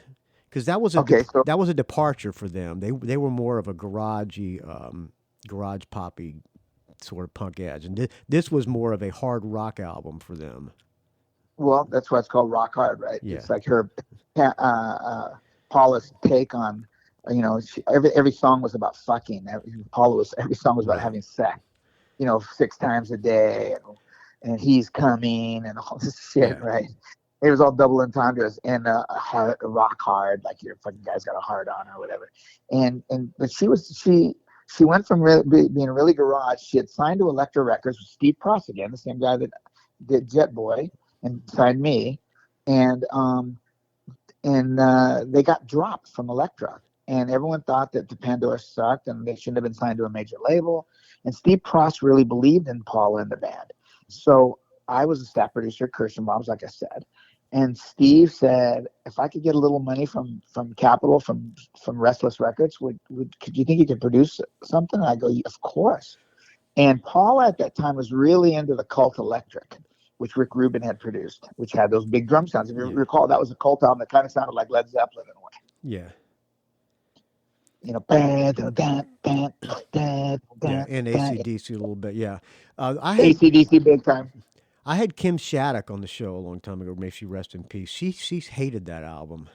Speaker 3: Because that was that was a departure for them. They were more of a garage poppy sort of punk edge, and this was more of a hard rock album for them.
Speaker 4: Well, that's why it's called rock hard, right?
Speaker 3: Yeah.
Speaker 4: It's like her Paula's take on, every song was about fucking. Every song was about having sex, 6 times a day, and he's coming and all this shit, right? It was all double entendres and rock hard, like your fucking guy's got a hard on or whatever. But she went from being really garage. She had signed to Elektra Records with Steve Pross again, the same guy that did Jet Boy, and signed me. And they got dropped from Elektra. And everyone thought that the Pandora sucked and they shouldn't have been signed to a major label. And Steve Pross really believed in Paula and the band. So I was a staff producer at Kirschenbaum's, like I said. And Steve said, if I could get a little money from Capitol, from Restless Records, could you think you could produce something? And I go, of course. And Paula at that time was really into the Cult Electric, which Rick Rubin had produced, which had those big drum sounds. If you recall, that was a Cult album that kind of sounded like Led Zeppelin in a way.
Speaker 3: Yeah. And AC/DC a little bit, yeah.
Speaker 4: AC/DC big time.
Speaker 3: I had Kim Shattuck on the show a long time ago. May she rest in peace. She hated that album.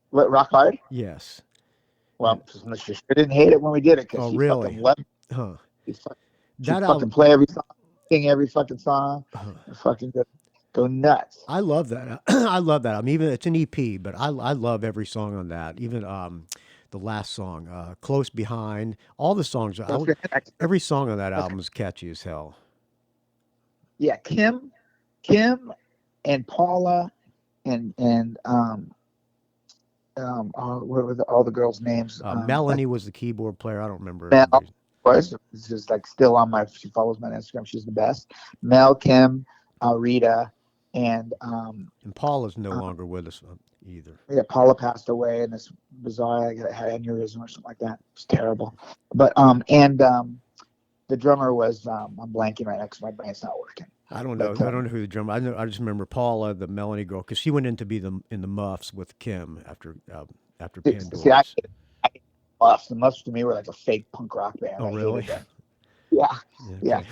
Speaker 4: What, Rock Hard?
Speaker 3: Yes.
Speaker 4: Well, she sure didn't hate it when we did it.
Speaker 3: Oh, really?
Speaker 4: Huh. She fucking play every song, sing every fucking song, and fucking go nuts.
Speaker 3: I love that. I love that album. Even it's an EP, but I love every song on that. Even the last song, Close Behind. All the songs. Every song on that album is catchy as hell.
Speaker 4: Yeah, Kim, and Paula, and what were all the girls' names?
Speaker 3: Melanie was the keyboard player. I don't remember.
Speaker 4: Mel, of course, it's just like still on she follows my Instagram. She's the best. Mel, Kim, Rita, and
Speaker 3: Paula's no longer with us either.
Speaker 4: Yeah, Paula passed away in this bizarre, had aneurysm or something like that. It's terrible. But the drummer was I'm blanking right now because my brain's not working.
Speaker 3: I don't know. I don't know who the drummer. I just remember Paula, the Melanie girl, because she went in to be in the Muffs with Kim after Pandora.
Speaker 4: See, I Muffs. The Muffs to me were like a fake punk rock band.
Speaker 3: Oh, really?
Speaker 4: Yeah. Okay. Yeah.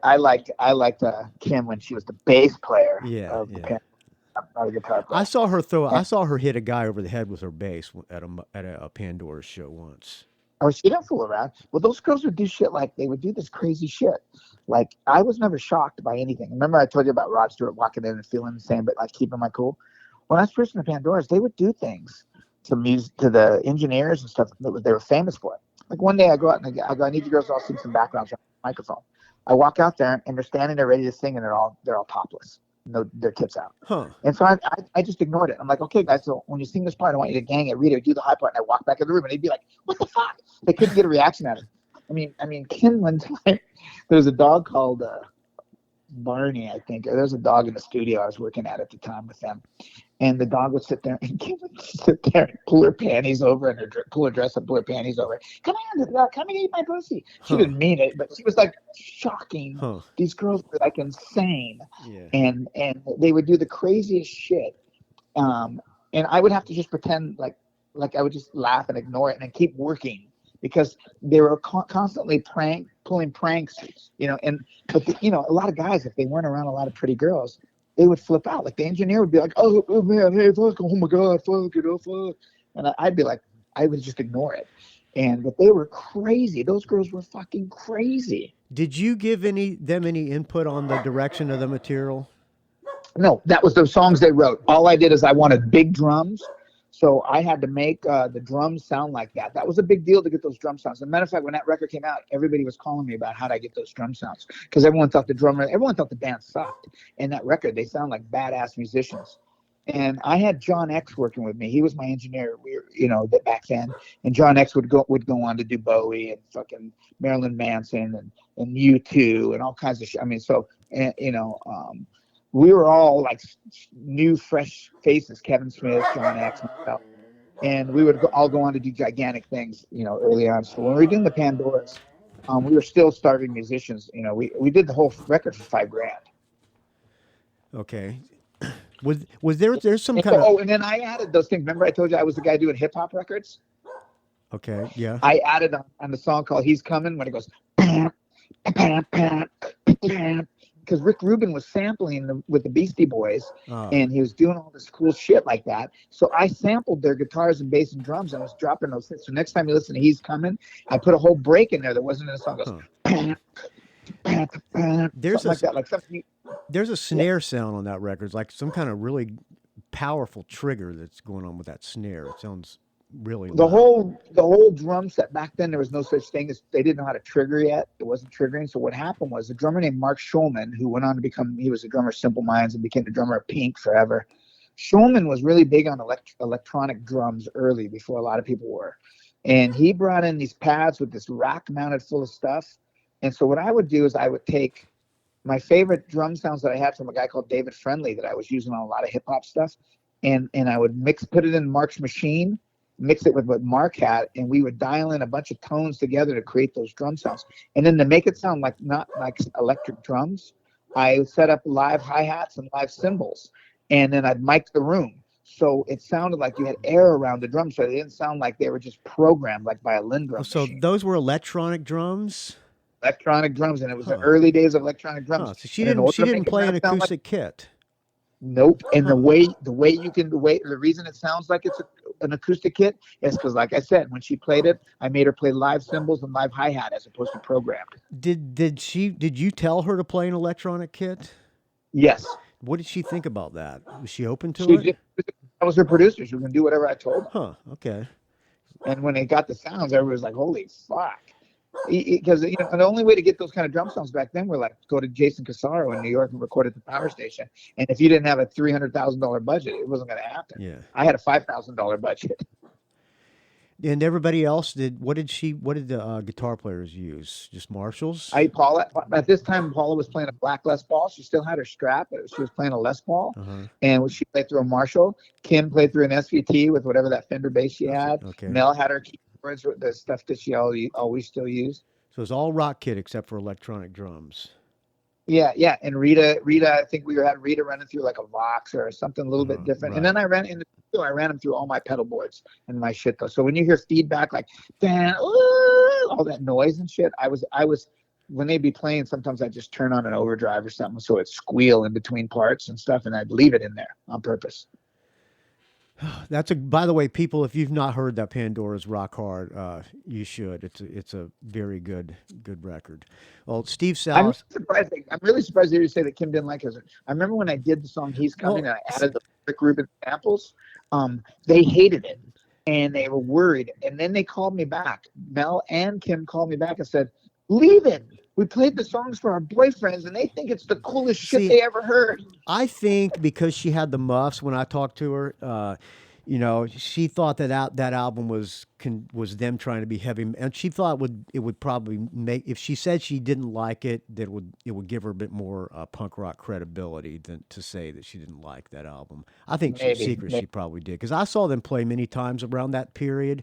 Speaker 4: I liked Kim when she was the bass player.
Speaker 3: Yeah.
Speaker 4: Not a guitar player.
Speaker 3: I saw her hit a guy over the head with her bass at a Pandora show once.
Speaker 4: Oh, she didn't fool around. Well, those girls would do shit like they would do this crazy shit. Like I was never shocked by anything. Remember I told you about Rod Stewart walking in and feeling the same, but like keeping my cool. When I was first in the Pandoras, they would do things to the engineers and stuff that they were famous for. Like one day I go out and I go, I need you girls to all sing some backgrounds on the microphone. I walk out there and they're standing there ready to sing and they're all topless. their tits out.
Speaker 3: Huh.
Speaker 4: And so I just ignored it. I'm like, okay, guys, so when you sing this part, I want you to gang it, read it, do the high part, and I walk back in the room, and they'd be like, what the fuck? They couldn't get a reaction out of it. I mean, Kim, one time, there was a dog called Barney, I think. There was a dog in the studio I was working at the time with them. And the dog would sit there, and Kim would sit there and pull her panties over, and pull her dress up, pull her panties over. Come and eat my pussy. She didn't mean it, but she was like shocking. Huh. These girls were like insane. Yeah. And they would do the craziest shit. And I would have to just pretend like I would just laugh and ignore it and then keep working, because they were constantly pulling pranks, but a lot of guys, if they weren't around a lot of pretty girls, they would flip out. Like the engineer would be like, oh man, hey, fuck, oh my God, fuck it, oh fuck. And I'd be like, I would just ignore it. But they were crazy. Those girls were fucking crazy.
Speaker 3: Did you give them any input on the direction of the material?
Speaker 4: No, that was the songs they wrote. All I did is I wanted big drums. So I had to make the drums sound like that. That was a big deal to get those drum sounds. As a matter of fact, when that record came out, everybody was calling me about how to get those drum sounds, because everyone thought the band sucked. And that record, they sound like badass musicians. And I had John X working with me. He was my engineer. We were, back then. And John X would go on to do Bowie and fucking Marilyn Manson and U2 and all kinds of shit. I mean, so we were all like new, fresh faces, Kevin Smith, John X, myself. And we would all go on to do gigantic things, early on. So when we were doing the Pandoras, we were still starving musicians. We did the whole record for $5,000.
Speaker 3: Okay. Was there some kind of...
Speaker 4: Oh, and then I added those things. Remember I told you I was the guy doing hip hop records?
Speaker 3: Okay, yeah.
Speaker 4: I added on the song called He's Coming, when it goes... Because Rick Rubin was sampling with the Beastie Boys, and he was doing all this cool shit like that. So I sampled their guitars and bass and drums, and I was dropping those hits. So next time you listen to He's Coming, I put a whole break in there that wasn't in the song.
Speaker 3: There's a snare sound on that record. It's like some kind of really powerful trigger that's going on with that snare. It sounds really
Speaker 4: the whole drum set. Back then there was no such thing as, they didn't know how to trigger yet. It wasn't triggering. So what happened was a drummer named Mark Schulman, who went on to he was a drummer of Simple Minds and became the drummer of Pink forever. Schulman was really big on electronic drums early, before a lot of people were. And he brought in these pads with this rack mounted full of stuff. And so what I would do is I would take my favorite drum sounds that I had from a guy called David Friendly that I was using on a lot of hip hop stuff. And I would put it in Mark's machine, mix it with what Mark had, and we would dial in a bunch of tones together to create those drum sounds. And then to make it sound like not like electric drums, I set up live hi-hats and live cymbals, and then I'd mic the room. So it sounded like you had air around the drums, so they didn't sound like they were just programmed like by a Linn drum machine.
Speaker 3: Those were electronic drums?
Speaker 4: Electronic drums, and it was the early days of electronic drums.
Speaker 3: So she didn't play an acoustic kit.
Speaker 4: Nope. And the reason it sounds like it's an acoustic kit is because, like I said, when she played it, I made her play live cymbals and live hi-hat as opposed to programmed.
Speaker 3: Did you tell her to play an electronic kit?
Speaker 4: Yes.
Speaker 3: What did she think about that? Was she open to it?
Speaker 4: I was her producer. She was going to do whatever I told her.
Speaker 3: Huh. Okay.
Speaker 4: And when they got the sounds, everybody was like, holy fuck. Because the only way to get those kind of drum sounds back then were like go to Jason Casaro in New York and record at the Power Station. And if you didn't have a $300,000 budget, it wasn't going to happen. Yeah, I had a $5,000 budget.
Speaker 3: And everybody else what did the guitar players use? Just Marshalls?
Speaker 4: Paula, at this time, Paula was playing a black Les Paul. She still had her Strat, but she was playing a Les Paul. And she played through a Marshall. Kim played through an SVT with whatever that Fender bass she had. Okay. Mel had her keyboards with the stuff that she always still used.
Speaker 3: So it's all rock kit except for electronic drums.
Speaker 4: Yeah. And Rita, I think we had Rita running through like a Vox or something a little bit different. Right. And then I ran them through all my pedal boards and my shit though. So when you hear feedback like all that noise and shit, I was when they'd be playing, sometimes I'd just turn on an overdrive or something so it'd squeal in between parts and stuff, and I'd leave it in there on purpose.
Speaker 3: By the way, people, if you've not heard that Pandora's Rock Hard, you should. It's a very good record. Well, Steve Salas.
Speaker 4: I'm really surprised that you say that Kim didn't like it. I remember when I did the song He's Coming and I added the Rick Rubin samples, they hated it and they were worried. And then they called me back. Mel and Kim called me back and said, leaving. We played the songs for our boyfriends, and they think it's the coolest shit they ever heard.
Speaker 3: I think because she had the muffs when I talked to her, she thought that album was them trying to be heavy, and she thought it would probably make, if she said she didn't like it, that it would give her a bit more punk rock credibility than to say that she didn't like that album. I think she probably did, because I saw them play many times around that period,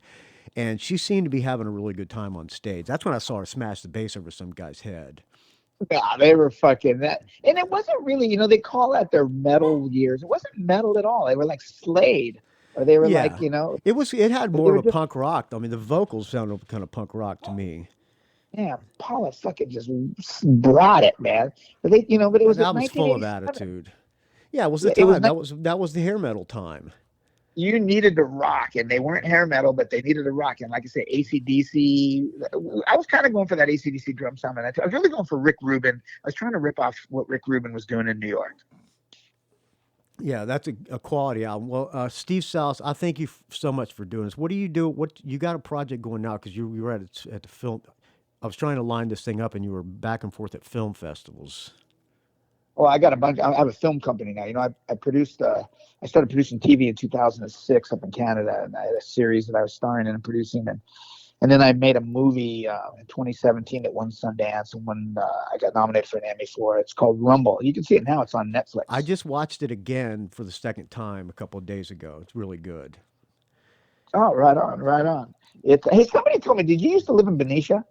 Speaker 3: and she seemed to be having a really good time on stage. That's when I saw her smash the bass over some guy's head.
Speaker 4: Yeah, they were fucking that. And it wasn't really, they call that their metal years. It wasn't metal at all. They were like Slade. Or they were like,
Speaker 3: It had more of a punk rock. I mean, the vocals sounded kind of punk rock to me.
Speaker 4: Yeah, Paula fucking just brought it, man. But but it was
Speaker 3: the album's full of attitude. Yeah, it was the time. That was the hair metal time.
Speaker 4: You needed to rock, and they weren't hair metal, but they needed to rock. And like I said, AC/DC. I was kind of going for that AC/DC drum sound, and I was really going for Rick Rubin. I was trying to rip off what Rick Rubin was doing in New York.
Speaker 3: Yeah, that's a quality album. Well, Steve Salas, I thank you so much for doing this. What do you do? What you got a project going now? Because you were at the film. I was trying to line this thing up, and you were back and forth at film festivals.
Speaker 4: Well, I got a bunch. I have a film company now. I produced. I started producing TV in 2006 up in Canada, and I had a series that I was starring in and producing, and then I made a movie in 2017 that won Sundance, and when I got nominated for an Emmy for it. It's called Rumble. You can see it now. It's on Netflix.
Speaker 3: I just watched it again for the second time a couple of days ago. It's really good.
Speaker 4: Oh, right on, right on. Hey, somebody told me, did you used to live in Benicia?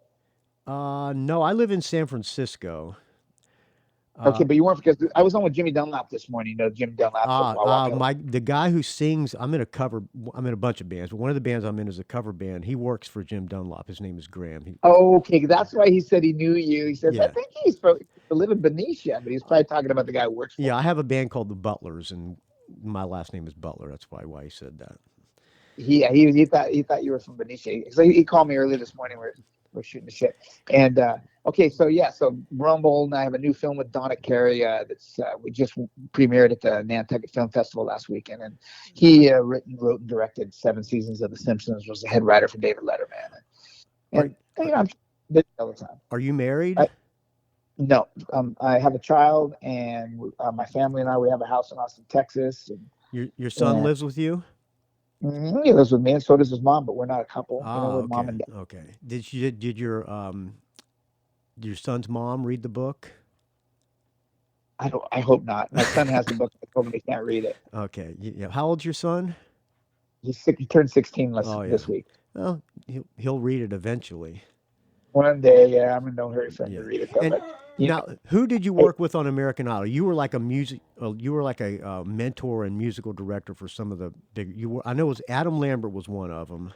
Speaker 3: No, I live in San Francisco.
Speaker 4: Okay, but you weren't, because I was on with Jimmy Dunlap this morning. Jim Dunlap.
Speaker 3: The guy who sings, I'm in a bunch of bands, but one of the bands I'm in is a cover band. He works for Jim Dunlap. His name is Graham.
Speaker 4: Okay, that's why he said he knew you. He says, I think he's supposed to live in Benicia, but he's probably talking about the guy who works for him.
Speaker 3: I have a band called the Butlers, and my last name is Butler. That's why he said that.
Speaker 4: He thought you were from Benicia. So he called me early this morning. We're shooting the shit. And so Rumble, and I have a new film with Donna Carey that's we just premiered at the Nantucket Film Festival last weekend, and he wrote and directed 7 seasons of The Simpsons. Was the head writer for David Letterman. And I'm busy all the time.
Speaker 3: Are you married?
Speaker 4: No, I have a child, and my family and we have a house in Austin, Texas. And,
Speaker 3: your son lives with you?
Speaker 4: He lives with me, and so does his mom, but we're not a couple.
Speaker 3: Oh,
Speaker 4: we're mom and dad.
Speaker 3: Okay. Did your son's mom read the book?
Speaker 4: I hope not. My son has the book. I told him he can't read it.
Speaker 3: Okay. Yeah. How old's your son?
Speaker 4: He turned 16 this week.
Speaker 3: Well, he'll read it eventually.
Speaker 4: One day, I'm in no hurry for him to read it. Though,
Speaker 3: now, who did you work with on American Idol? You were like a mentor and musical director for some of the big. I know it was Adam Lambert was one of them.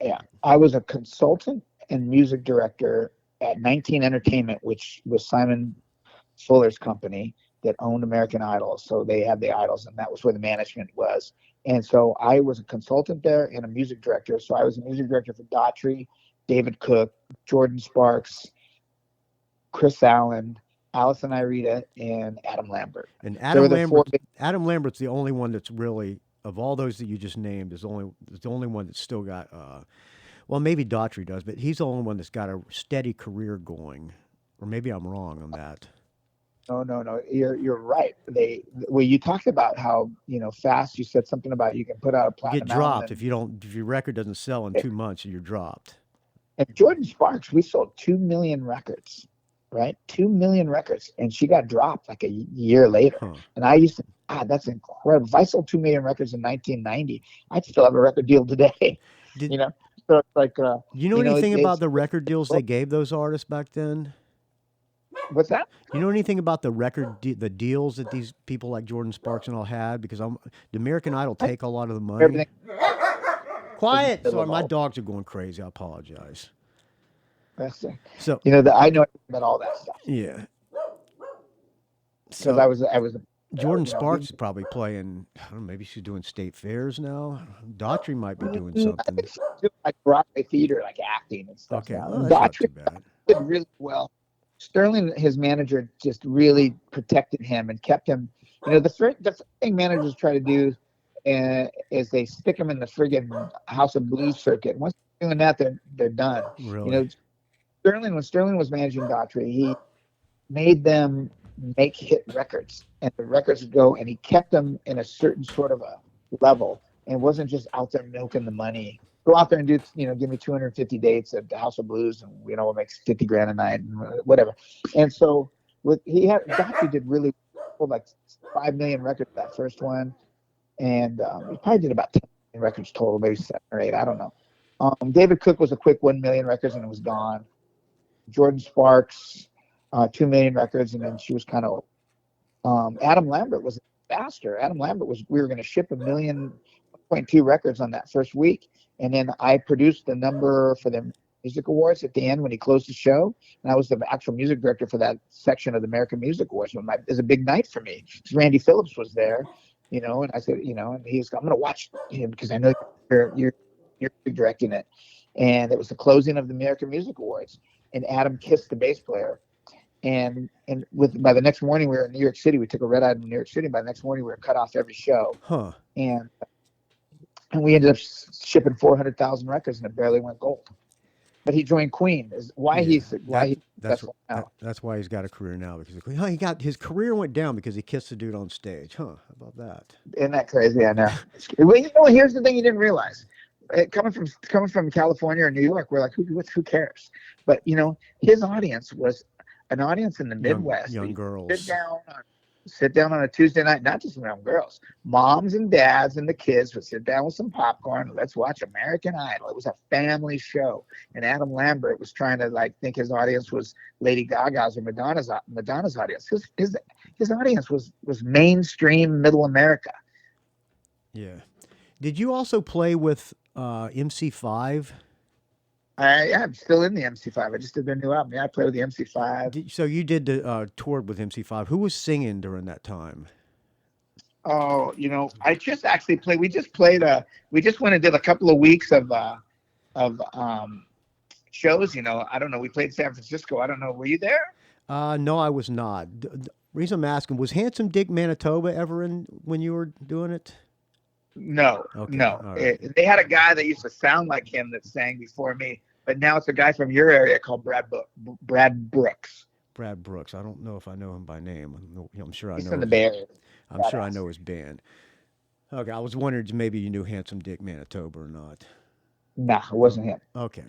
Speaker 4: Yeah. I was a consultant and music director at 19 Entertainment, which was Simon Fuller's company that owned American Idol. So they had the idols, and that was where the management was. And so I was a consultant there and a music director. So I was a music director for Daughtry, David Cook, Jordan Sparks, Chris Allen, Allison Irita, and Adam Lambert.
Speaker 3: And Adam Lambert's the only one that's really, of all those that you just named, is the only one that's still got. Well, maybe Daughtry does, but he's the only one that's got a steady career going. Or maybe I'm wrong on that.
Speaker 4: No. You're right. You talked about how fast. You said something about you can put out a platinum.
Speaker 3: Get dropped if your record doesn't sell in 2 months, you're dropped.
Speaker 4: And Jordan Sparks, we sold 2 million records, right? 2 million records, and she got dropped like a year later. Huh. And I used to, that's incredible. If I sold 2 million records in 1990, I'd still have a record deal today. So it's like.
Speaker 3: You know anything about the record deals they gave those artists back then?
Speaker 4: What's that?
Speaker 3: You know anything about the the deals that these people like Jordan Sparks and all had? Because the American Idol take a lot of the money.
Speaker 4: Everything.
Speaker 3: Quiet. Sorry, my dogs are going crazy. I apologize.
Speaker 4: So I know about all that stuff.
Speaker 3: Yeah.
Speaker 4: So I was.
Speaker 3: Jordan Sparks is probably playing. I don't know. Maybe she's doing state fairs now. Daughtry might be doing something.
Speaker 4: I think she's doing like Broadway theater, like acting and stuff.
Speaker 3: Okay, well, that's not too bad.
Speaker 4: Did really well. Sterling, his manager, just really protected him and kept him. The thing managers try to do is they stick him in the friggin' House of Blues circuit. Once they're doing that, they're done.
Speaker 3: Really?
Speaker 4: when Sterling was managing Daughtry, he made them make hit records, and the records would go, and he kept them in a certain sort of a level, and wasn't just out there milking the money. Go out there and do, give me 250 dates at the House of Blues, and we'll make 50 grand a night, and whatever. And so Daughtry did really like 5 million records that first one, and he probably did about 10 million records total, maybe 7 or 8, I don't know. David Cook was a quick 1 million records, and it was gone. Jordan Sparks, 2 million records, and then she was kind of. Adam Lambert was faster. Adam Lambert we were going to ship 1.2 records on that first week, and then I produced the number for the Music Awards at the end when he closed the show, and I was the actual music director for that section of the American Music Awards. It was a big night for me because Randy Phillips was there, and I said, and he's, I'm going to watch him because I know you're directing it, and it was the closing of the American Music Awards, and Adam kissed the bass player. And by the next morning we were in New York City. We took a red eye in New York City. By the next morning we were cut off every show.
Speaker 3: Huh.
Speaker 4: And we ended up shipping 400,000 records, and it barely went gold. But he joined Queen. That's why he's got a career now, because his career went down because he kissed a dude on stage. Huh? How about that? Isn't that crazy? I know. Well, here's the thing you didn't realize. Coming from California or New York, we're like, who cares? But his audience was an audience in the Midwest.
Speaker 3: Young girls.
Speaker 4: Sit down on a Tuesday night, not just young girls. Moms and dads and the kids would sit down with some popcorn. Let's watch American Idol. It was a family show. And Adam Lambert was trying to think his audience was Lady Gaga's or Madonna's audience. His audience was mainstream middle America.
Speaker 3: Yeah. Did you also play with MC5?
Speaker 4: I'm still in the MC5. I just did their new album. Yeah, I played with the MC5.
Speaker 3: So you did the tour with MC5. Who was singing during that time?
Speaker 4: Oh, I just actually played. We just went and did a couple of weeks of shows. I don't know. We played San Francisco. I don't know. Were you there?
Speaker 3: No, I was not. The reason I'm asking, was Handsome Dick Manitoba ever in when you were doing it?
Speaker 4: No,
Speaker 3: okay.
Speaker 4: No.
Speaker 3: Right.
Speaker 4: They had a guy that used to sound like him that sang before me, but now it's a guy from your area called Brad Brooks.
Speaker 3: Brad Brooks. I don't know if I know him by name. I'm sure I know.
Speaker 4: He's from the Bay Area.
Speaker 3: I'm sure I know his band. Okay, I was wondering maybe you knew Handsome Dick Manitoba or not.
Speaker 4: Nah, it wasn't him.
Speaker 3: Okay.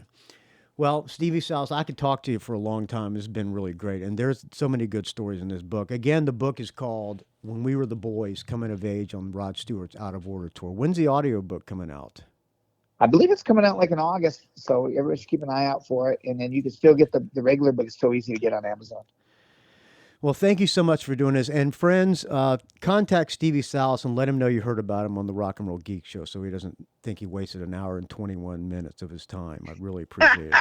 Speaker 3: Well, Stevie Salas, I could talk to you for a long time. It's been really great. And there's so many good stories in this book. Again, the book is called When We Were the Boys, Coming of Age on Rod Stewart's Out of Order Tour. When's the audiobook coming out?
Speaker 4: I believe it's coming out in August, so everybody should keep an eye out for it. And then you can still get the regular book. It's so easy to get on Amazon.
Speaker 3: Well, thank you so much for doing this. And friends, contact Stevie Salas and let him know you heard about him on the Rock and Roll Geek Show so he doesn't think he wasted an hour and 21 minutes of his time. I really appreciate it.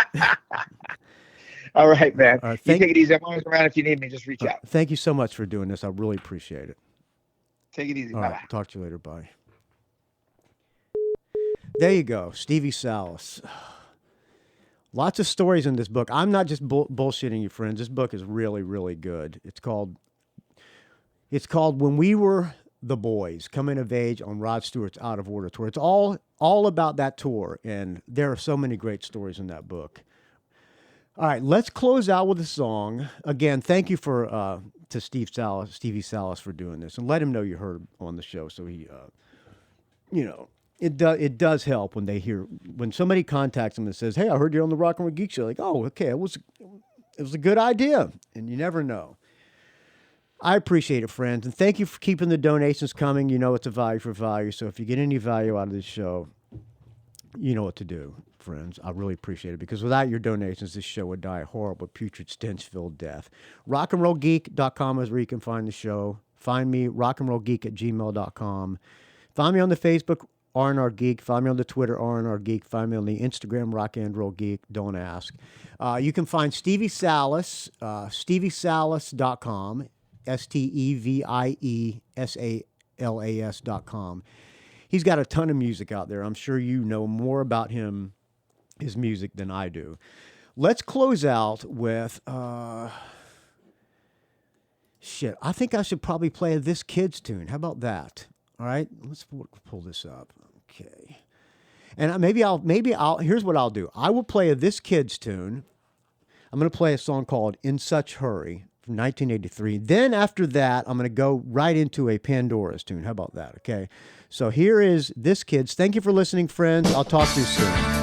Speaker 4: All right, man.
Speaker 3: All right,
Speaker 4: you take it easy. I'm always around if you need me. Just reach out.
Speaker 3: Thank you so much for doing this. I really appreciate it.
Speaker 4: Take it easy.
Speaker 3: All
Speaker 4: Bye-bye.
Speaker 3: right, talk to you later. Bye. There you go, Stevie Salas. Lots of stories in this book. I'm not just bullshitting you, friends. This book is really, really good. It's called When We Were the Boys, Coming of Age on Rod Stewart's Out of Order Tour. It's all about that tour, and there are so many great stories in that book. All right, let's close out with a song. Again, thank you to Stevie Salas for doing this, and let him know you heard on the show so he, It does help when somebody contacts them and says, "Hey, I heard you on the Rock and Roll Geek Show." Like, oh, okay, it was a good idea, and you never know. I appreciate it, friends, and thank you for keeping the donations coming. You know it's a value for value, so if you get any value out of this show, you know what to do, friends. I really appreciate it, because without your donations, this show would die a horrible, putrid, stench-filled death. rockandrollgeek.com is where you can find the show. Find me, rockandrollgeek@gmail.com. Find me on the Facebook, R&R Geek. Find me on the Twitter, R&R Geek. Find me on the Instagram, Rock and Roll Geek. Don't ask. You can find Stevie Salas, steviesalas.com, STEVIESALAS.com. He's got a ton of music out there. I'm sure you know more about his music than I do. Let's close out with, I think I should probably play this kid's tune. How about that? All right, let's pull this up. Okay, and maybe I'll. Here's what I'll do. I will play this kid's tune. I'm going to play a song called In Such Hurry from 1983. Then after that, I'm going to go right into a Pandora's tune. How about that? Okay. So here is this, kids. Thank you for listening, friends. I'll talk to you soon.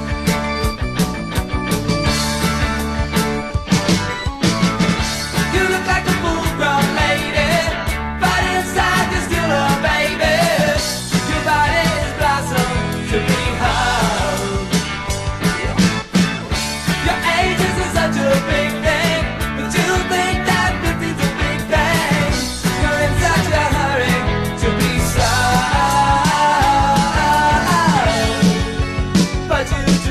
Speaker 5: But you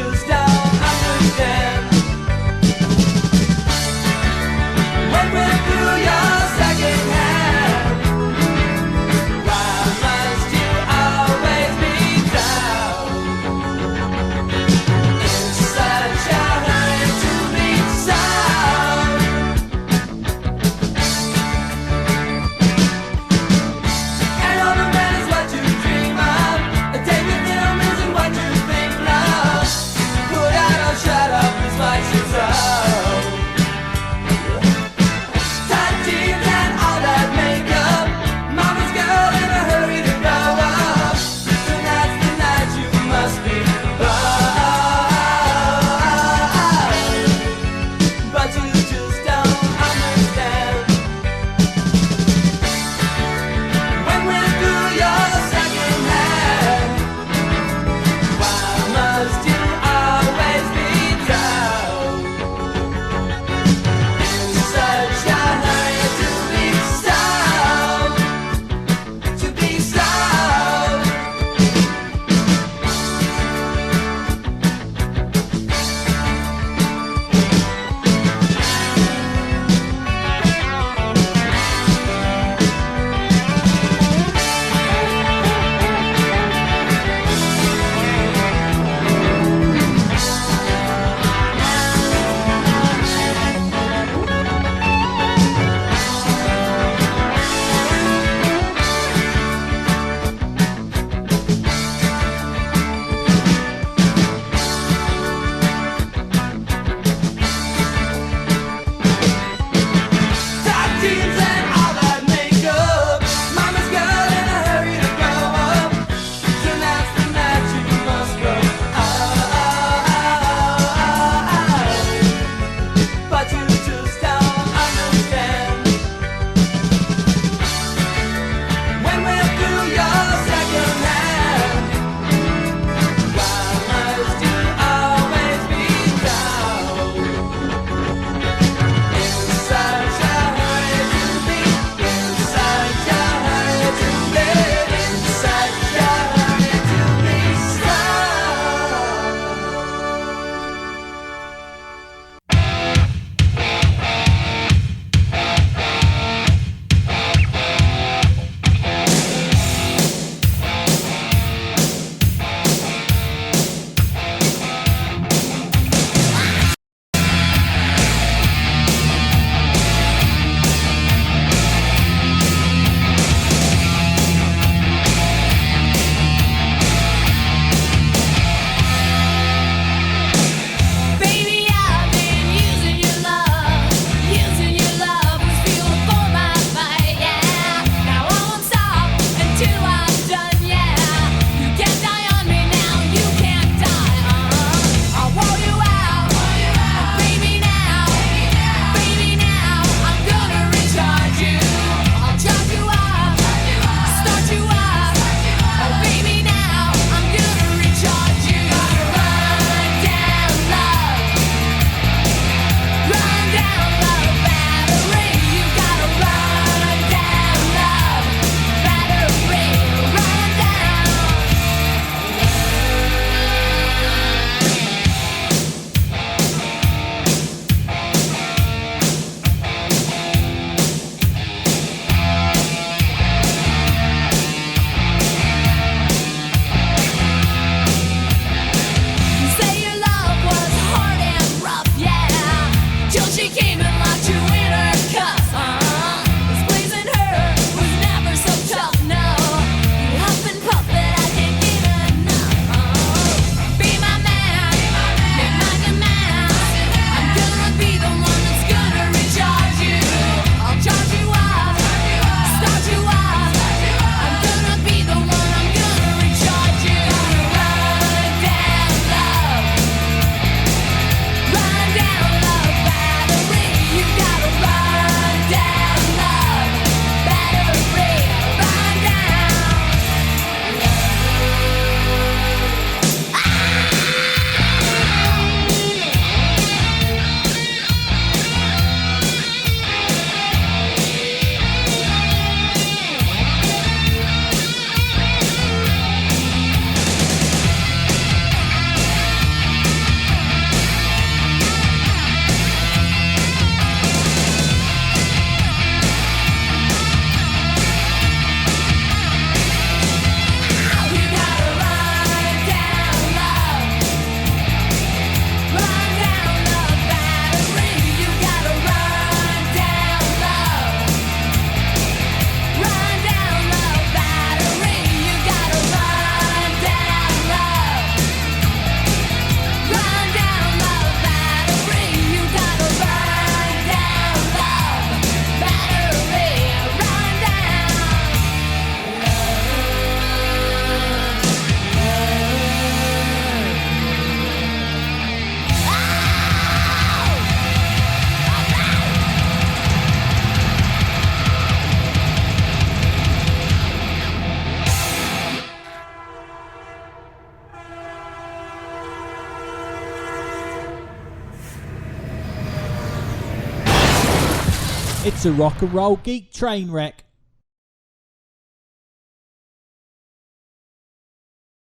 Speaker 5: It's a rock and roll geek train wreck.